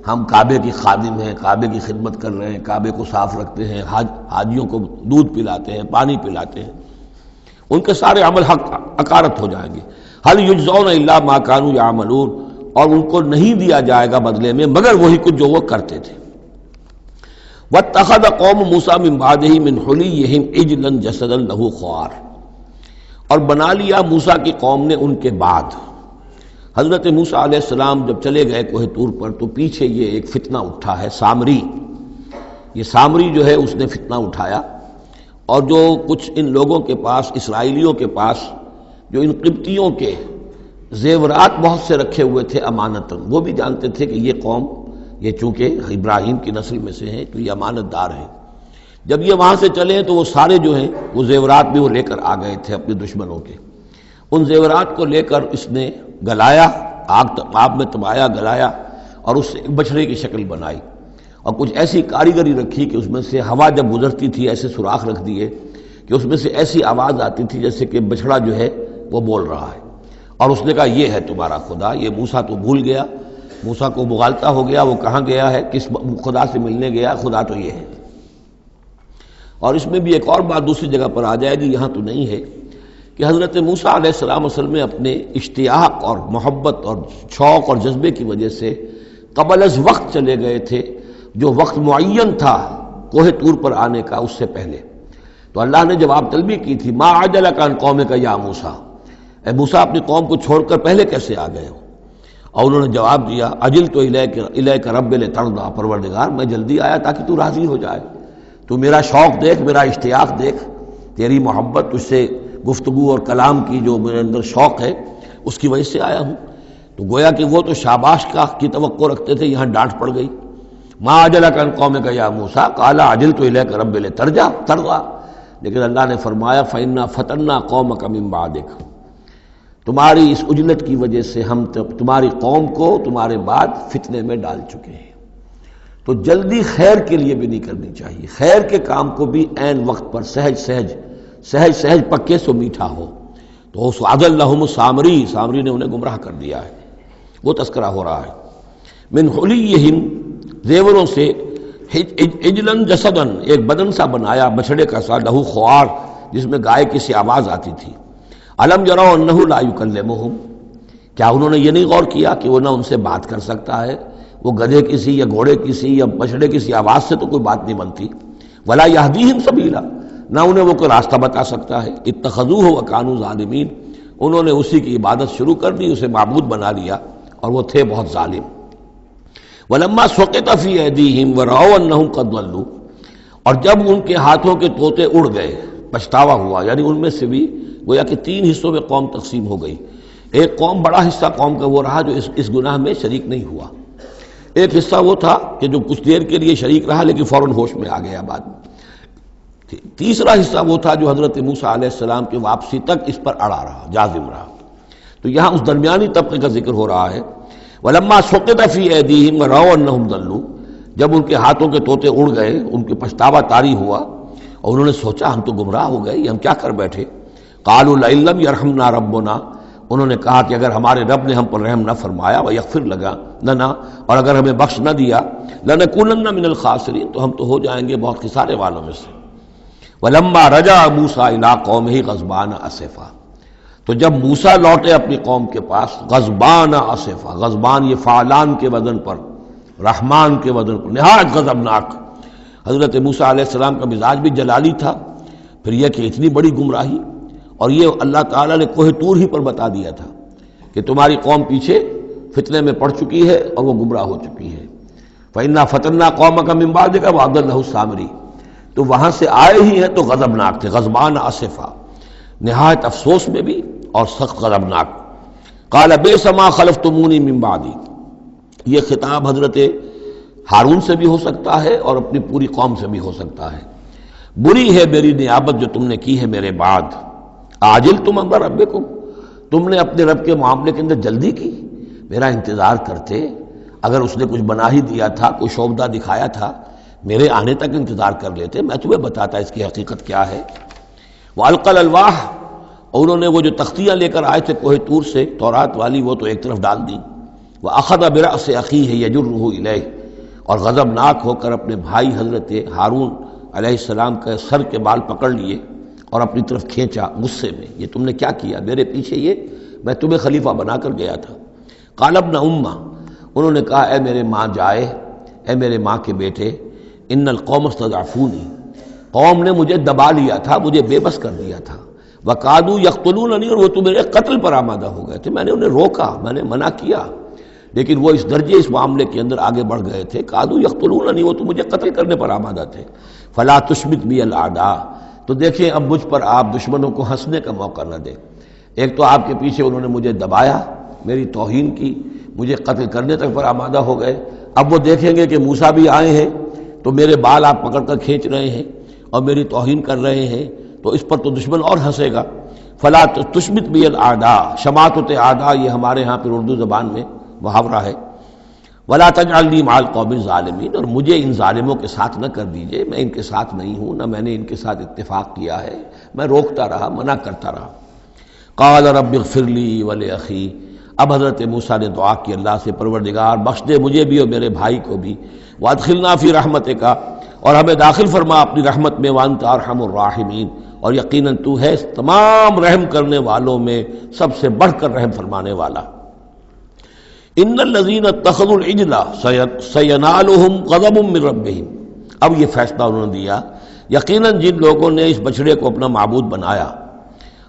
[SPEAKER 1] ہم کعبے کی خادم ہیں، کعبے کی خدمت کر رہے ہیں، کعبے کو صاف رکھتے ہیں، حاجیوں کو دودھ پلاتے ہیں، پانی پلاتے ہیں، ان کے سارے عمل حقارت ہو جائیں گے۔ هل یجزون الا ما كانوا يعملون، اور ان کو نہیں دیا جائے گا بدلے میں مگر وہی کچھ جو وہ کرتے تھے۔ واتخذ قوم موسیٰ من بعدہ من حلیہم عجلا جسدا لہ خوار، اور بنا لیا موسیٰ کی قوم نے ان کے بعد، حضرت موسیٰ علیہ السلام جب چلے گئے کوہ طور پر تو پیچھے یہ ایک فتنہ اٹھا ہے سامری، یہ سامری جو ہے اس نے فتنہ اٹھایا، اور جو کچھ ان لوگوں کے پاس، اسرائیلیوں کے پاس جو ان قبطیوں کے زیورات بہت سے رکھے ہوئے تھے امانتاً، وہ بھی جانتے تھے کہ یہ قوم، یہ چونکہ ابراہیم کی نسل میں سے ہیں تو یہ امانت دار ہیں، جب یہ وہاں سے چلے تو وہ سارے جو ہیں وہ زیورات بھی وہ لے کر آ گئے تھے اپنے دشمنوں کے، ان زیورات کو لے کر اس نے گلایا، آگ میں تبایا، گلایا، اور اس سے ایک بچھڑے کی شکل بنائی، اور کچھ ایسی کاریگری رکھی کہ اس میں سے ہوا جب گزرتی تھی ایسے سوراخ رکھ دیے کہ اس میں سے ایسی آواز آتی تھی جیسے کہ بچھڑا جو ہے وہ بول رہا ہے، اور اس نے کہا یہ ہے تمہارا خدا۔ یہ موسیٰ تو بھول گیا، موسیٰ کو مغالطہ ہو گیا، وہ کہاں گیا ہے، کس خدا سے ملنے گیا، خدا تو یہ ہے۔ اور اس میں بھی ایک اور بات دوسری جگہ پر آ جائے گی، یہاں تو نہیں ہے، کہ حضرت موسیٰ علیہ السلام اصل میں اپنے اشتیاق اور محبت اور شوق اور جذبے کی وجہ سے قبل از وقت چلے گئے تھے، جو وقت معین تھا کوہ طور پر آنے کا اس سے پہلے۔ تو اللہ نے جواب طلبی کی تھی، ما عجلک عن قومک یا موسیٰ، اے موسیٰ اپنی قوم کو چھوڑ کر پہلے کیسے آ گئے ہو؟ اور انہوں نے جواب دیا، اجلت الیک رب لترضیٰ، پروردگار میں جلدی آیا تاکہ تو راضی ہو جائے، تو میرا شوق دیکھ، میرا اشتیاق دیکھ، تیری محبت، تجھ سے گفتگو اور کلام کی جو میرے اندر شوق ہے اس کی وجہ سے آیا ہوں۔ تو گویا کہ وہ تو شاباش کی توقع رکھتے تھے، یہاں ڈانٹ پڑ گئی، ما عجلک عن قومک یا موسیٰ قال عجلت الیک رب لترضیٰ، لیکن اللہ نے فرمایا فإنا فتنا قومک من بعدک، تمہاری اس عجلت کی وجہ سے ہم تمہاری قوم کو تمہارے بعد فتنے میں ڈال چکے ہیں۔ تو جلدی خیر کے لیے بھی نہیں کرنی چاہیے، خیر کے کام کو بھی عین وقت پر سہج پکے سو میٹھا ہو۔ تو اضلھم السامری نے انہیں گمراہ کر دیا ہے، وہ تذکرہ ہو رہا ہے۔ من حلیہم، زیوروں سے، عجلاً جسداً، ایک بدن سا بنایا بچھڑے کا سا، لہو خوار، جس میں گائے کی سی آواز آتی تھی۔ الم یروا انہ لا یکلمہم، کیا انہوں نے یہ نہیں غور کیا کہ وہ نہ ان سے بات کر سکتا ہے، وہ گدھے کی سی یا گھوڑے کی سی یا بچھڑے کی سی آواز سے تو کوئی بات نہیں بنتی، ولا یہدیہم سبیلا، نہ انہیں وہ کوئی راستہ بتا سکتا ہے۔ اتخذوہ وکانوا ظالمین، انہوں نے اسی کی عبادت شروع کر دی، اسے معبود بنا لیا، اور وہ تھے بہت ظالم۔ ولما سقط فی ایدیہم ورأوا انہم قد ضلوا، اور جب ان کے ہاتھوں کے طوطے اڑ گئے، پچھتاوا ہوا، یعنی ان میں سے بھی گویا کہ 3 حصوں میں قوم تقسیم ہو گئی۔ ایک قوم، بڑا حصہ قوم کا وہ رہا جو اس گناہ میں شریک نہیں ہوا، ایک حصہ وہ تھا کہ جو کچھ دیر کے لیے شریک رہا لیکن فوراً ہوش میں آ گیا بعد میں، تیسرا حصہ وہ تھا جو حضرت موسیٰ علیہ السلام کی واپسی تک اس پر اڑا رہا، جازم رہا۔ تو یہاں اس درمیانی طبقے کا ذکر ہو رہا ہے، وَلَمَّا سُقِطَ فِي أَيْدِيهِمْ وَرَأَوْا أَنَّهُمْ ضَلُّوا، جب ان کے ہاتھوں کے طوطے اڑ گئے، ان کے پچھتاوا طاری ہوا، اور انہوں نے سوچا ہم تو گمراہ ہو گئے، یہ ہم کیا کر بیٹھے۔ قَالُوا لَئِن لَّمْ يَرْحَمْنَا رَبُّنَا، انہوں نے کہا کہ اگر ہمارے رب نے ہم پر رحم نہ فرمایا، وَيَغْفِرْ لَنَا، اور اگر ہمیں بخش نہ دیا، لَنَكُونَنَّ مِنَ الْخَاسِرِينَ، تو ہم تو ہو جائیں گے بہت خسارے والوں میں سے۔ وَلَمَّا رَجَعَ مُوسَىٰ إِلَىٰ قَوْمِهِ غَضْبَانَ أَسِفًا، تو جب موسیٰ لوٹے اپنی قوم کے پاس، غضبان آصفا، غضبان یہ فعلان کے وزن پر، رحمان کے وزن پر، نہایت غضبناک۔ حضرت موسیٰ علیہ السلام کا مزاج بھی جلالی تھا، پھر یہ کہ اتنی بڑی گمراہی، اور یہ اللہ تعالیٰ نے کوہ طور ہی پر بتا دیا تھا کہ تمہاری قوم پیچھے فتنے میں پڑ چکی ہے اور وہ گمراہ ہو چکی ہے۔ فَإِنَّا فَتَنَّا قَوْمَكَ مِن بَعْدِكَ وَأَضَلَّهُ السَّامِرِي، تو وہاں سے آئے ہی ہیں تو غضبناک تھے، غضبان آصفا، نہایت افسوس میں بھی اور سخت غضبناک۔ قال بئس ما خلفتمونی من بعدی، یہ خطاب حضرت ہارون سے بھی ہو سکتا ہے اور اپنی پوری قوم سے بھی ہو سکتا ہے۔ بری ہے میری نیابت جو تم نے کی ہے میرے بعد، عاجلتم امر ربکم، تم نے اپنے رب کے معاملے کے اندر جلدی کی، میرا انتظار کرتے، اگر اس نے کچھ بنا ہی دیا تھا، کوئی شوبدہ دکھایا تھا، میرے آنے تک انتظار کر لیتے، میں تمہیں بتاتا اس کی حقیقت کیا ہے۔ وَأَلْقَى الْأَلْوَاحَ، اور انہوں نے وہ جو تختیاں لے کر آئے تھے کوہ طور سے تورات والی، وہ تو ایک طرف ڈال دیں۔ وَأَخَذَ بِرَأْسِ أَخِيهِ يَجُرُّهُ إِلَيْهِ، اور غضبناک ہو کر اپنے بھائی حضرت ہارون علیہ السلام کے سر کے بال پکڑ لیے اور اپنی طرف کھینچا غصے میں، یہ تم نے کیا کیا، میرے پیچھے یہ میں تمہیں خلیفہ بنا کر گیا تھا۔ قال ابن امہ، انہوں نے کہا اے میرے ماں جائے، اے میرے ماں کے بیٹے، ان القوم استضعفونی، قوم نے مجھے دبا لیا تھا، مجھے بے بس کر دیا تھا، وقادوا یقتلوننی، اور وہ تو میرے قتل پر آمادہ ہو گئے تھے، میں نے انہیں روکا، میں نے منع کیا، لیکن وہ اس درجے اس معاملے کے اندر آگے بڑھ گئے تھے، قادوا یقتلوننی، وہ تو مجھے قتل کرنے پر آمادہ تھے۔ فلا تشمت بی الاعداء، تو دیکھیں اب مجھ پر آپ دشمنوں کو ہنسنے کا موقع نہ دیں۔ ایک تو آپ کے پیچھے انہوں نے مجھے دبایا، میری توہین کی، مجھے قتل کرنے تک پر آمادہ ہو گئے، اب وہ دیکھیں گے کہ موسیٰ بھی آئے ہیں تو میرے بال آپ پکڑ کر کھینچ رہے ہیں اور میری توہین کر رہے ہیں، تو اس پر تو دشمن اور ہنسے گا۔ فلا تشمت بی الاعداء، شماتت اعداء یہ ہمارے ہاں پھر اردو زبان میں محاورہ ہے۔ ولا تجعلنی مع القوم الظالمین، اور مجھے ان ظالموں کے ساتھ نہ کر دیجئے، میں ان کے ساتھ نہیں ہوں، نہ میں نے ان کے ساتھ اتفاق کیا ہے، میں روکتا رہا، منع کرتا رہا۔ قال رب اغفر لی ولأخی، اب حضرت موسیٰ نے دعا کی اللہ سے، پروردگار بخش دے مجھے بھی اور میرے بھائی کو بھی، وادخلنا فی رحمتک، اور ہمیں داخل فرما اپنی رحمت میں، وانت ارحم الراحمین، اور یقیناً تو ہے تمام رحم کرنے والوں میں سب سے بڑھ کر رحم فرمانے والا۔ ان الذین اتخذوا العجل سینالہم غضب من ربہم، اب یہ فیصلہ انہوں نے دیا، یقیناً جن لوگوں نے اس بچڑے کو اپنا معبود بنایا،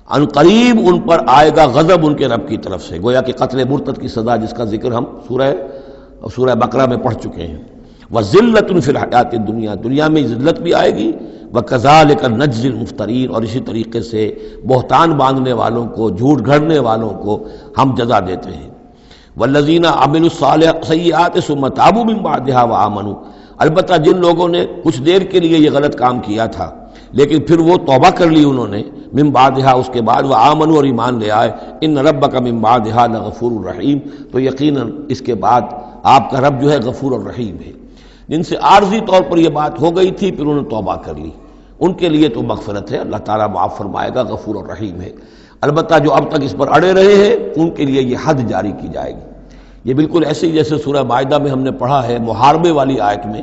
[SPEAKER 1] ان قریب ان پر آئے گا غضب ان کے رب کی طرف سے، گویا کہ قتل مرتد کی سزا جس کا ذکر ہم سورہ بقرہ میں پڑھ چکے ہیں۔ وَذِلَّةٌ فِي الْحَيَاةِ الدُّنْيَا، دنیا میں ذلت بھی آئے گی، وَكَذَلِكَ نَجْزِي الْمُفْتَرِينَ، اور اسی طریقے سے بہتان باندھنے والوں کو، جھوٹ گھڑنے والوں کو ہم جزا دیتے ہیں۔ وَالَّذِينَ عَمِلُوا السَّيِّئَاتِ ثُمَّ تَابُوا مِن بَعْدِهَا وَآمَنُوا، البتہ جن لوگوں نے کچھ دیر کے لیے یہ غلط کام کیا تھا لیکن پھر وہ توبہ کر لی انہوں نے، من بعدہا اس کے بعد، وآمنوا اور ایمان لے آئے، ان ربک من بعدہا لغفور الرحیم، تو یقیناً اس کے بعد آپ کا رب جو ہے غفور الرحیم ہے۔ جن سے عارضی طور پر یہ بات ہو گئی تھی پھر انہوں نے توبہ کر لی، ان کے لیے تو مغفرت ہے، اللہ تعالیٰ معاف فرمائے گا، غفور الرحیم ہے۔ البتہ جو اب تک اس پر اڑے رہے ہیں ان کے لیے یہ حد جاری کی جائے گی۔ یہ بالکل ایسے ہی جیسے سورہ مائدہ میں ہم نے پڑھا ہے محاربے والی آیت میں،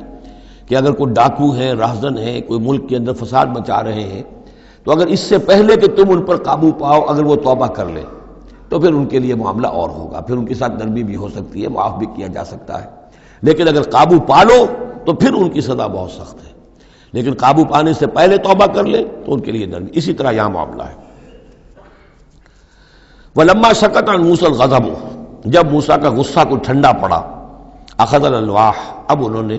[SPEAKER 1] کہ اگر کوئی ڈاکو ہیں، راہزن ہیں، کوئی ملک کے اندر فساد مچا رہے ہیں، تو اگر اس سے پہلے کہ تم ان پر قابو پاؤ اگر وہ توبہ کر لیں تو پھر ان کے لیے معاملہ اور ہوگا، پھر ان کے ساتھ نرمی بھی ہو سکتی ہے، معاف بھی کیا جا سکتا ہے، لیکن اگر قابو پا لو تو پھر ان کی سزا بہت سخت ہے، لیکن قابو پانے سے پہلے توبہ کر لیں تو ان کے لیے نرمی۔ اسی طرح یہاں معاملہ ہے۔ وَلَمَّا سَكَتَ عَنْ مُوسَى الْغَضَبُ، جب موسیٰ کا غصہ کو ٹھنڈا پڑا، أَخَذَ الْأَلْوَاحَ، اب انہوں نے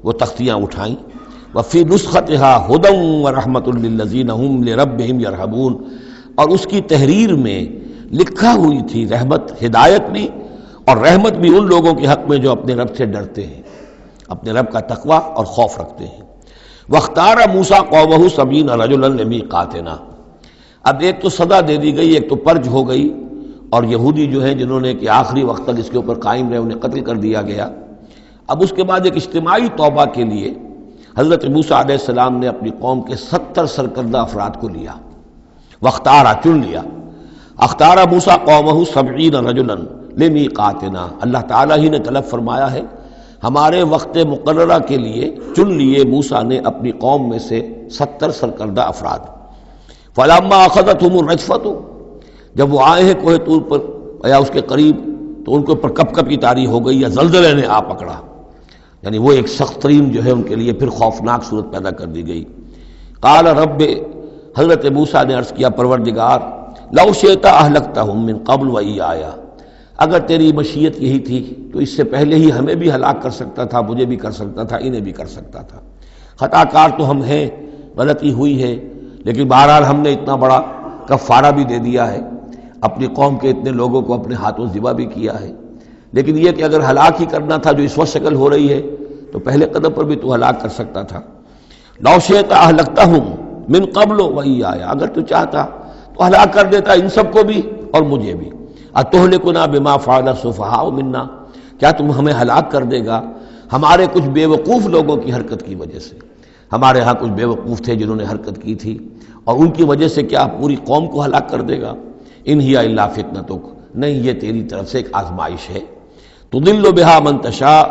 [SPEAKER 1] وہ تختیاں اٹھائیں، وفی نسختها ہدی ورحمۃ للذین هم لربهم یرہبون، اور اس کی تحریر میں لکھا ہوئی تھی رحمت، ہدایت بھی اور رحمت بھی ان لوگوں کے حق میں جو اپنے رب سے ڈرتے ہیں، اپنے رب کا تقوی اور خوف رکھتے ہیں۔ واختار موسیٰ قومہ 70 رجلا لمیقاتنا، اب ایک تو سزا دے دی گئی، ایک تو پرج ہو گئی، اور یہودی جو ہیں جنہوں نے کہ آخری وقت تک اس کے اوپر قائم رہے انہیں قتل کر دیا گیا۔ اب اس کے بعد ایک اجتماعی توبہ کے لیے حضرت موسیٰ علیہ السلام نے اپنی قوم کے 70 سرکردہ افراد کو لیا، واختارا چن لیا، اختارا موسیٰ قومہ 70 رجلا لمیقاتنا، اللہ تعالیٰ ہی نے طلب فرمایا ہے، ہمارے وقت مقررہ کے لیے چن لیے موسیٰ نے اپنی قوم میں سے 70 سرکردہ افراد۔ فلما اخذتهم الرجفۃ، جب وہ آئے ہیں کوہ طور پر یا اس کے قریب تو ان کے اوپر کپ کپی طاری ہو گئی یا زلزلے نے آ پکڑا، یعنی وہ ایک سخت ترین جو ہے ان کے لیے پھر خوفناک صورت پیدا کر دی گئی۔ قال رب، حضرت موسیٰ نے عرض کیا پروردگار، لو شئت اہلکتہم من قبل وإیایا، اگر تیری مشیت یہی تھی تو اس سے پہلے ہی ہمیں بھی ہلاک کر سکتا تھا، مجھے بھی کر سکتا تھا، انہیں بھی کر سکتا تھا، خطا کار تو ہم ہیں، غلطی ہوئی ہے، لیکن بہرحال ہم نے اتنا بڑا کفارہ بھی دے دیا ہے، اپنی قوم کے اتنے لوگوں کو اپنے ہاتھوں ذبح بھی کیا ہے، لیکن یہ کہ اگر ہلاک ہی کرنا تھا جو اس وقت شکل ہو رہی ہے تو پہلے قدم پر بھی تو ہلاک کر سکتا تھا۔ لو شئت اہلکتہم من قبل وإیایا، اگر تو چاہتا تو ہلاک کر دیتا ان سب کو بھی اور مجھے بھی۔ اتہلکنا بما فعل السفہاء منا، کیا تم ہمیں ہلاک کر دے گا ہمارے کچھ بے وقوف لوگوں کی حرکت کی وجہ سے؟ ہمارے ہاں کچھ بے وقوف تھے جنہوں نے حرکت کی تھی، اور ان کی وجہ سے کیا پوری قوم کو ہلاک کر دے گا؟ ان ہی الا فتنتک، نہیں یہ تیری طرف سے ایک آزمائش ہے۔ تضل بہا من تشاء،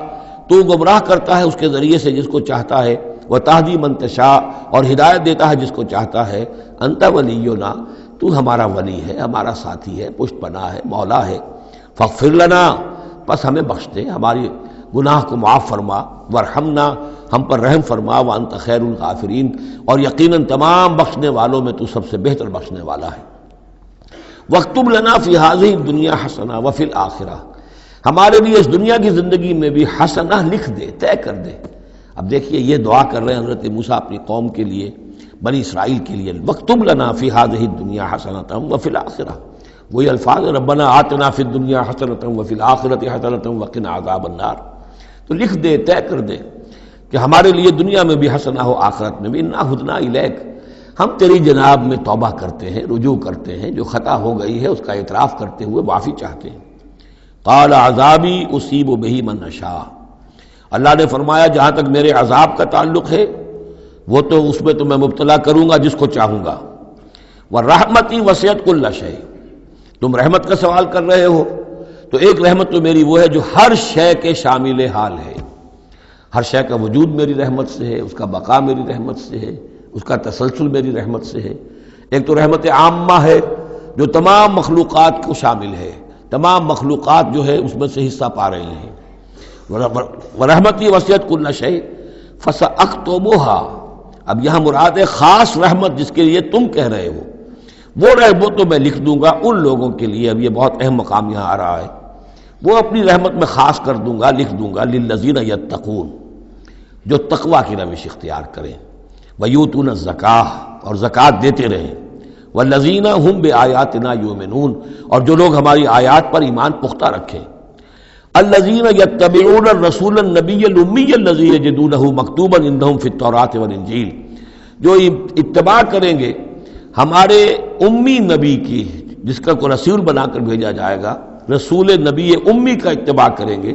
[SPEAKER 1] تو گمراہ کرتا ہے اس کے ذریعے سے جس کو چاہتا ہے، وتہدی من تشاء، اور ہدایت دیتا ہے جس کو چاہتا ہے۔ انت ولینا، تو ہمارا ولی ہے، ہمارا ساتھی ہے، پشت پناہ ہے، مولا ہے۔ فاغفر لنا، پس ہمیں بخش دے، ہماری گناہ کو معاف فرما، ورحمنا، ہم پر رحم فرما وانت خیر الغافرین، اور یقیناً تمام بخشنے والوں میں تو سب سے بہتر بخشنے والا ہے۔ وَاكْتُبْ لَنَا فِي هَذِهِ الدُّنْيَا حَسَنَةً وَفِي الْآخِرَةِ، ہمارے لیے اس دنیا کی زندگی میں بھی حسنہ لکھ دے، طے کر دے۔ اب دیکھیے یہ دعا کر رہے ہیں حضرت موسیٰ اپنی قوم کے لیے، بنی اسرائیل کے لیے، وَاكْتُبْ لَنَا فِي هَذِهِ الدُّنْيَا حَسَنَةً وَفِي الْآخِرَةِ، وہی الفاظ ربنا آتنا فی الدنیا حسنۃ وفی الآخرۃ حسنۃ وقنا عذاب النار۔ تو لکھ دے، طے کر دے کہ ہمارے لیے دنیا میں بھی حسنہ ہو، آخرت میں بھی۔ انا ہدنا الیک، ہم تیری جناب میں توبہ کرتے ہیں، رجوع کرتے ہیں، جو خطا ہو گئی ہے اس کا اعتراف کرتے ہوئے معافی چاہتے ہیں۔ قال عذابی اصیب بہ من اشاء، اللہ نے فرمایا جہاں تک میرے عذاب کا تعلق ہے وہ تو اس میں تو میں مبتلا کروں گا جس کو چاہوں گا۔ ورحمتی وسعت کل شیء، تم رحمت کا سوال کر رہے ہو تو ایک رحمت تو میری وہ ہے جو ہر شے کے شامل حال ہے، ہر شے کا وجود میری رحمت سے ہے، اس کا بقا میری رحمت سے ہے، اس کا تسلسل میری رحمت سے ہے۔ ایک تو رحمت عامہ ہے جو تمام مخلوقات کو شامل ہے، تمام مخلوقات جو ہے اس میں سے حصہ پا رہی ہیں۔ ورحمتی وسعت کل شیء فساکتبھا، اب یہاں مراد ہے خاص رحمت جس کے لیے تم کہہ رہے ہو، وہ تو میں لکھ دوں گا ان لوگوں کے لیے۔ اب یہ بہت اہم مقام یہاں آ رہا ہے، وہ اپنی رحمت میں خاص کر دوں گا، لکھ دوں گا للذین یتقون، جو تقوی کی روش اختیار کریں، ویؤتون الزکاۃ، اور زکوٰۃ دیتے رہیں، والذین ھم بآیاتنا یؤمنون، اور جو لوگ ہماری آیات پر ایمان پختہ رکھیں۔ الذین یتبعون الرسول النبی الامی الذی یجدونہ مکتوبا عندہم فی التوراۃ والانجیل، جو اتباع کریں گے ہمارے امی نبی کی، جس کا کوئی رسول بنا کر بھیجا جائے گا، رسول نبی امی کا اتباع کریں گے،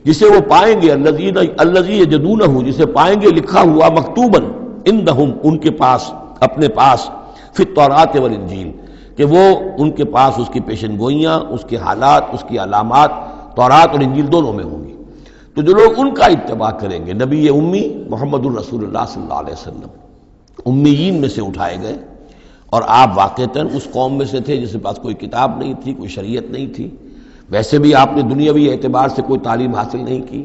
[SPEAKER 1] جسے وہ پائیں گے الذی یجدونہ، جسے پائیں گے لکھا ہوا مکتوباً عندہم، ان کے پاس، اپنے پاس، فی التوراۃ والانجیل، کہ وہ ان کے پاس اس کی پیشن گوئیاں، اس کے حالات، اس کی علامات تورات اور انجیل دونوں میں ہوں گی۔ تو جو لوگ ان کا اتباع کریں گے، نبی امی محمد الرسول اللہ صلی اللہ علیہ وسلم امیین میں سے اٹھائے گئے، اور آپ واقعتاً اس قوم میں سے تھے جس کے پاس کوئی کتاب نہیں تھی، کوئی شریعت نہیں تھی، ویسے بھی آپ نے دنیاوی اعتبار سے کوئی تعلیم حاصل نہیں کی،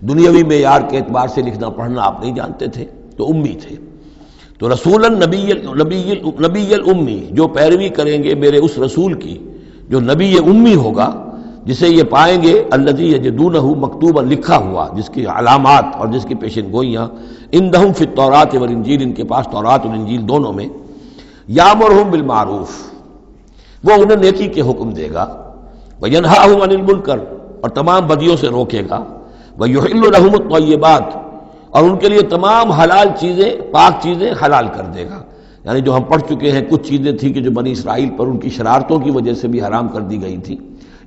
[SPEAKER 1] دنیاوی معیار کے اعتبار سے لکھنا پڑھنا آپ نہیں جانتے تھے، تو امی تھے۔ تو رسول نبی الامی، جو پیروی کریں گے میرے اس رسول کی جو نبی امی ہوگا، جسے یہ پائیں گے الذی یجدونہ مکتوبا، لکھا ہوا، جس کی علامات اور جس کی پیشن گوئیاں، عندہم فی التوراۃ والانجیل، ان کے پاس تورات اور انجیل دونوں میں، یامرہم بالمعروف، وہ انہیں نیکی کے حکم دے گا، وینہاہم عن المنکر، اور تمام بدیوں سے روکے گا، ویحل لہم الطیبات، اور ان کے لیے تمام حلال چیزیں، پاک چیزیں حلال کر دے گا۔ یعنی جو ہم پڑھ چکے ہیں کچھ چیزیں تھیں کہ جو بنی اسرائیل پر ان کی شرارتوں کی وجہ سے بھی حرام کر دی گئی تھی،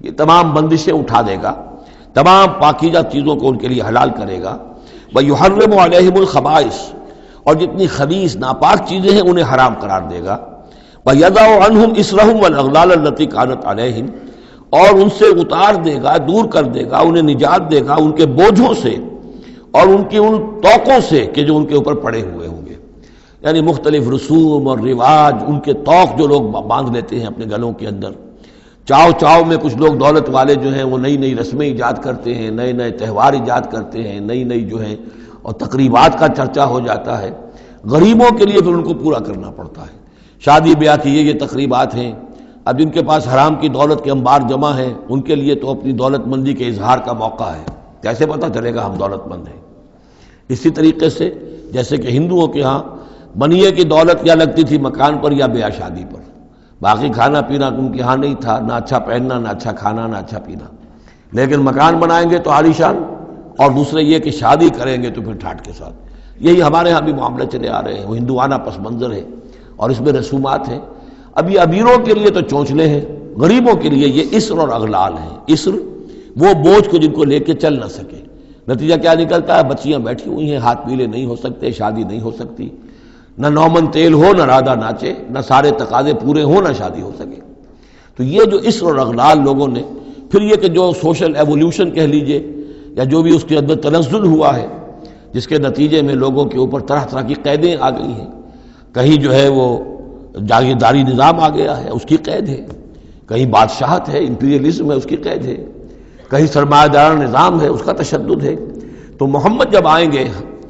[SPEAKER 1] یہ تمام بندشیں اٹھا دے گا، تمام پاکیزہ چیزوں کو ان کے لیے حلال کرے گا۔ وَيُحَرِّمُ عَلَيْهِمُ الْخَبَائِثَ، اور جتنی خبیث ناپاک چیزیں ہیں انہیں حرام قرار دے گا۔ وَيَضَعُ عَنْهُمْ إِصْرَهُمْ وَالْأَغْلَالَ الَّتِي كَانَتْ عَلَيْهِمْ، اور ان سے اتار دے گا، دور کر دے گا، انہیں نجات دے گا ان کے بوجھوں سے اور ان کی ان توقوں سے کہ جو ان کے اوپر پڑے ہوئے ہوں گے۔ یعنی مختلف رسوم اور رواج، ان کے توق جو لوگ باندھ لیتے ہیں اپنے گلوں کے اندر، چاؤ میں کچھ لوگ دولت والے جو ہیں وہ نئی نئی رسمیں ایجاد کرتے ہیں، نئے نئے تہوار ایجاد کرتے ہیں، نئی جو ہیں، اور تقریبات کا چرچا ہو جاتا ہے۔ غریبوں کے لیے پھر ان کو پورا کرنا پڑتا ہے، شادی بیاہ کی یہ تقریبات ہیں۔ اب جن کے پاس حرام کی دولت کے انبار جمع ہیں، ان کے لیے تو اپنی دولت مندی کے اظہار کا موقع ہے، کیسے پتہ چلے گا ہم دولت مند ہیں؟ اسی طریقے سے جیسے کہ ہندوؤں کے ہاں بنیے کی دولت یا لگتی تھی مکان پر یا بیاہ شادی پر، باقی کھانا پینا ان کے ہاں نہیں تھا، نہ اچھا پہننا، نہ اچھا کھانا، نہ اچھا پینا، لیکن مکان بنائیں گے تو عالیشان، اور دوسرے یہ کہ شادی کریں گے تو پھر ٹھاٹ کے ساتھ۔ یہی ہمارے ہاں بھی معاملے چلے آ رہے ہیں، وہ ہندوانہ پس منظر ہے اور اس میں رسومات ہیں۔ اب یہ امیروں کے لیے تو چونچلے ہیں، غریبوں کے لیے یہ اسر اور اغلال ہیں۔ اسر وہ بوجھ کو جن کو لے کے چل نہ سکے، نتیجہ کیا نکلتا ہے؟ بچیاں بیٹھی ہوئی ہیں، ہاتھ پیلے نہیں ہو سکتے، شادی نہیں ہو سکتی، نہ نومن تیل ہو، نہ رادہ ناچے، نہ سارے تقاضے پورے ہوں، نہ شادی ہو سکے۔ تو یہ جو اسر اور اغلال لوگوں نے، پھر یہ کہ جو سوشل ایولیوشن کہہ لیجئے یا جو بھی اس کے اندر تنزل ہوا ہے، جس کے نتیجے میں لوگوں کے اوپر طرح طرح کی قیدیں آ گئی ہیں، کہیں جو ہے وہ جاگیرداری نظام آ گیا ہے، اس کی قید ہے، کہیں بادشاہت ہے، امپیریلزم ہے، اس کی قید ہے، کہیں سرمایہ دارانہ نظام ہے، اس کا تشدد ہے۔ تو محمد جب آئیں گے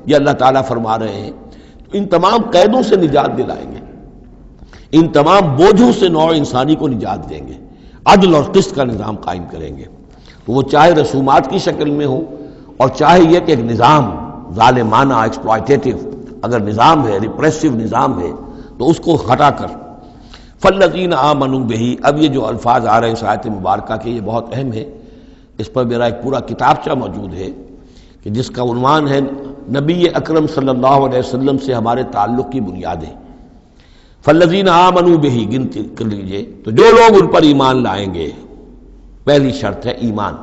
[SPEAKER 1] یہ اللہ تعالیٰ فرما رہے ہیں، تو ان تمام قیدوں سے نجات دلائیں گے، ان تمام بوجھوں سے نوع انسانی کو نجات دیں گے، عدل اور قسط کا نظام قائم کریں گے، تو وہ چاہے رسومات کی شکل میں ہو اور چاہے یہ کہ ایک نظام ظالمانہ ایکسپلائٹیٹو اگر نظام ہے، ریپریسو نظام ہے، تو اس کو ہٹا کر فالذین آمنوا بہ۔ اب یہ جو الفاظ آ رہے ہیں اس آیت مبارکہ کے، یہ بہت اہم ہے، اس پر میرا ایک پورا کتابچہ موجود ہے کہ جس کا عنوان ہے نبی اکرم صلی اللہ علیہ وسلم سے ہمارے تعلق کی بنیادیں۔ فالذین آمنوا بہ گنتی کر لیجئے، تو جو لوگ ان پر ایمان لائیں گے، پہلی شرط ہے ایمان،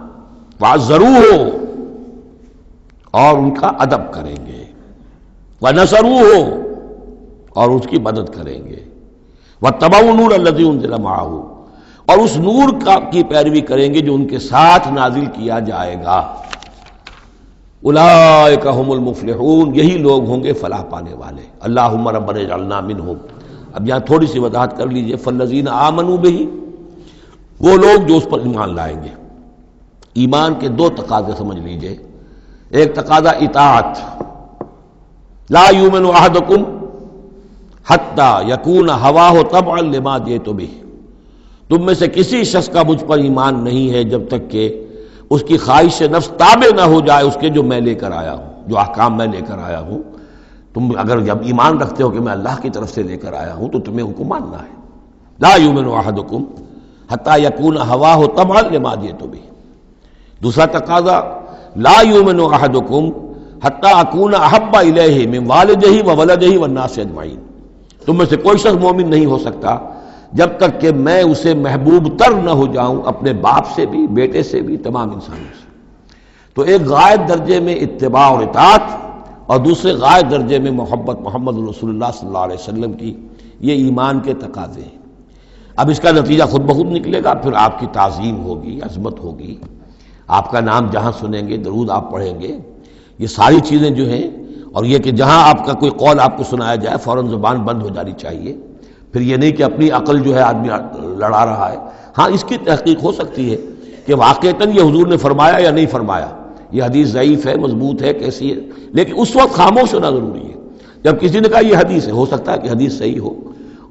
[SPEAKER 1] وعزروہ، اور ان کا ادب کریں گے، ونصروہ، اور اس کی مدد کریں گے، واتبعوا النور الذی انزل معہ، اور اس نور کی پیروی کریں گے جو ان کے ساتھ نازل کیا جائے گا۔ اولئک ھم المفلحون، یہی لوگ ہوں گے فلاح پانے والے۔ اللہم ربنا اجعلنا منہم۔ اب یہاں تھوڑی سی وضاحت کر لیجئے، فالذین آمنوا بہ، وہ لوگ جو اس پر ایمان لائیں گے۔ ایمان کے دو تقاضے سمجھ لیجئے، ایک تقاضا اطاعت، لا یؤمن احدکم حتی یکون ہواہ طبعا لما جئت بہ، تم میں سے کسی شخص کا مجھ پر ایمان نہیں ہے جب تک کہ اس کی خواہش نفس تابع نہ ہو جائے اس کے جو میں لے کر آیا ہوں، جو احکام میں لے کر آیا ہوں۔ تم اگر جب ایمان رکھتے ہو کہ میں اللہ کی طرف سے لے کر آیا ہوں تو تمہیں ان کو ماننا ہے۔ لا یؤمن احدکم حتی یکون ہواہ طبعا لما جئت بہ۔ دوسرا تقاضا، لا یؤمن احدکم حتی اکون احب الیہ من والدہ وولدہ والناس اجمعین، تم میں سے کوئی شخص مومن نہیں ہو سکتا جب تک کہ میں اسے محبوب تر نہ ہو جاؤں، اپنے باپ سے بھی، بیٹے سے بھی، تمام انسانوں سے۔ تو ایک غائب درجے میں اتباع اور اطاعت، اور دوسرے غائب درجے میں محبت محمد رسول اللہ صلی اللہ علیہ وسلم کی، یہ ایمان کے تقاضے ہیں۔ اب اس کا نتیجہ خود بخود نکلے گا، پھر آپ کی تعظیم ہوگی، عظمت ہوگی، آپ کا نام جہاں سنیں گے، درود آپ پڑھیں گے، یہ ساری چیزیں جو ہیں، اور یہ کہ جہاں آپ کا کوئی قول آپ کو سنایا جائے فوراً زبان بند ہو جانی چاہیے۔ پھر یہ نہیں کہ اپنی عقل جو ہے آدمی لڑا رہا ہے، ہاں اس کی تحقیق ہو سکتی ہے کہ واقعتاً یہ حضور نے فرمایا یا نہیں فرمایا، یہ حدیث ضعیف ہے، مضبوط ہے، کیسی ہے، لیکن اس وقت خاموش ہونا ضروری ہے۔ جب کسی نے کہا یہ حدیث ہے، ہو سکتا ہے کہ حدیث صحیح ہو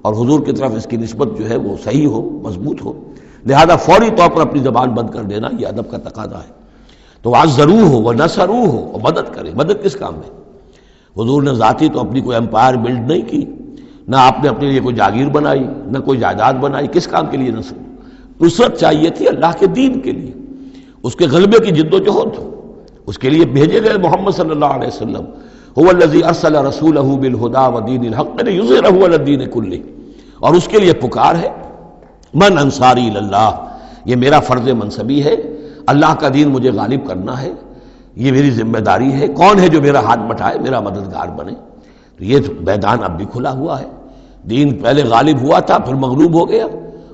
[SPEAKER 1] اور حضور کی طرف اس کی نسبت جو ہے وہ صحیح ہو، مضبوط ہو، لہذا فوری طور پر اپنی زبان بند کر دینا یہ ادب کا تقاضا ہے۔ تو عزروہ ہو ونصروہ ہو، اور مدد کرے۔ مدد کس کام میں؟ حضور نے ذاتی تو اپنی کوئی امپائر بلڈ نہیں کی، نہ آپ نے اپنے لیے کوئی جاگیر بنائی، نہ کوئی جائیداد بنائی۔ کس کام کے لیے نصرت چاہیے تھی؟ اللہ کے دین کے لیے، اس کے غلبے کی جد و جہد، اس کے لیے بھیجے گئے محمد صلی اللہ علیہ وسلم۔ هو الذی ارسل رسولہ بالہدی ودین الحق لیظہرہ علی الدین کلہ، اور اس کے لیے پکار ہے، من انصاری اللہ، یہ میرا فرض منصبی ہے، اللہ کا دین مجھے غالب کرنا ہے، یہ میری ذمہ داری ہے۔ کون ہے جو میرا ہاتھ بٹھائے، میرا مددگار بنے؟ تو یہ میدان اب بھی کھلا ہوا ہے۔ دین پہلے غالب ہوا تھا، پھر مغلوب ہو گیا،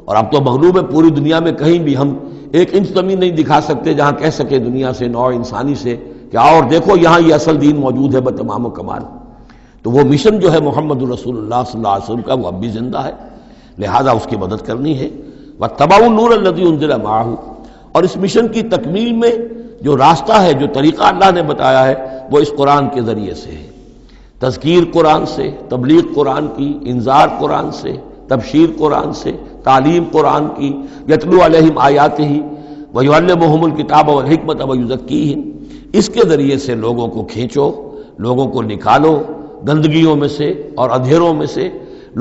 [SPEAKER 1] اور اب تو مغلوب ہے پوری دنیا میں۔ کہیں بھی ہم ایک انچ زمین نہیں دکھا سکتے جہاں کہہ سکے دنیا سے، نوع انسانی سے، کہ اور دیکھو یہاں یہ اصل دین موجود ہے بتمام و کمال۔ تو وہ مشن جو ہے محمد رسول اللہ صلی اللہ علیہ وسلم کا، وہ اب بھی زندہ ہے، لہذا اس کی مدد کرنی ہے۔ واتبعوا النور الذی انزل معہ، اور اس مشن کی تکمیل میں جو راستہ ہے، جو طریقہ اللہ نے بتایا ہے، وہ اس قرآن کے ذریعے سے ہے۔ تذکیر قرآن سے، تبلیغ قرآن کی، انذار قرآن سے، تبشیر قرآن سے، تعلیم قرآن کی، یتلو علیہم آیاتہ ویعلمہم الکتاب والحکمۃ ویزکیہم، اس کے ذریعے سے لوگوں کو کھینچو، لوگوں کو نکالو گندگیوں میں سے اور اندھیروں میں سے،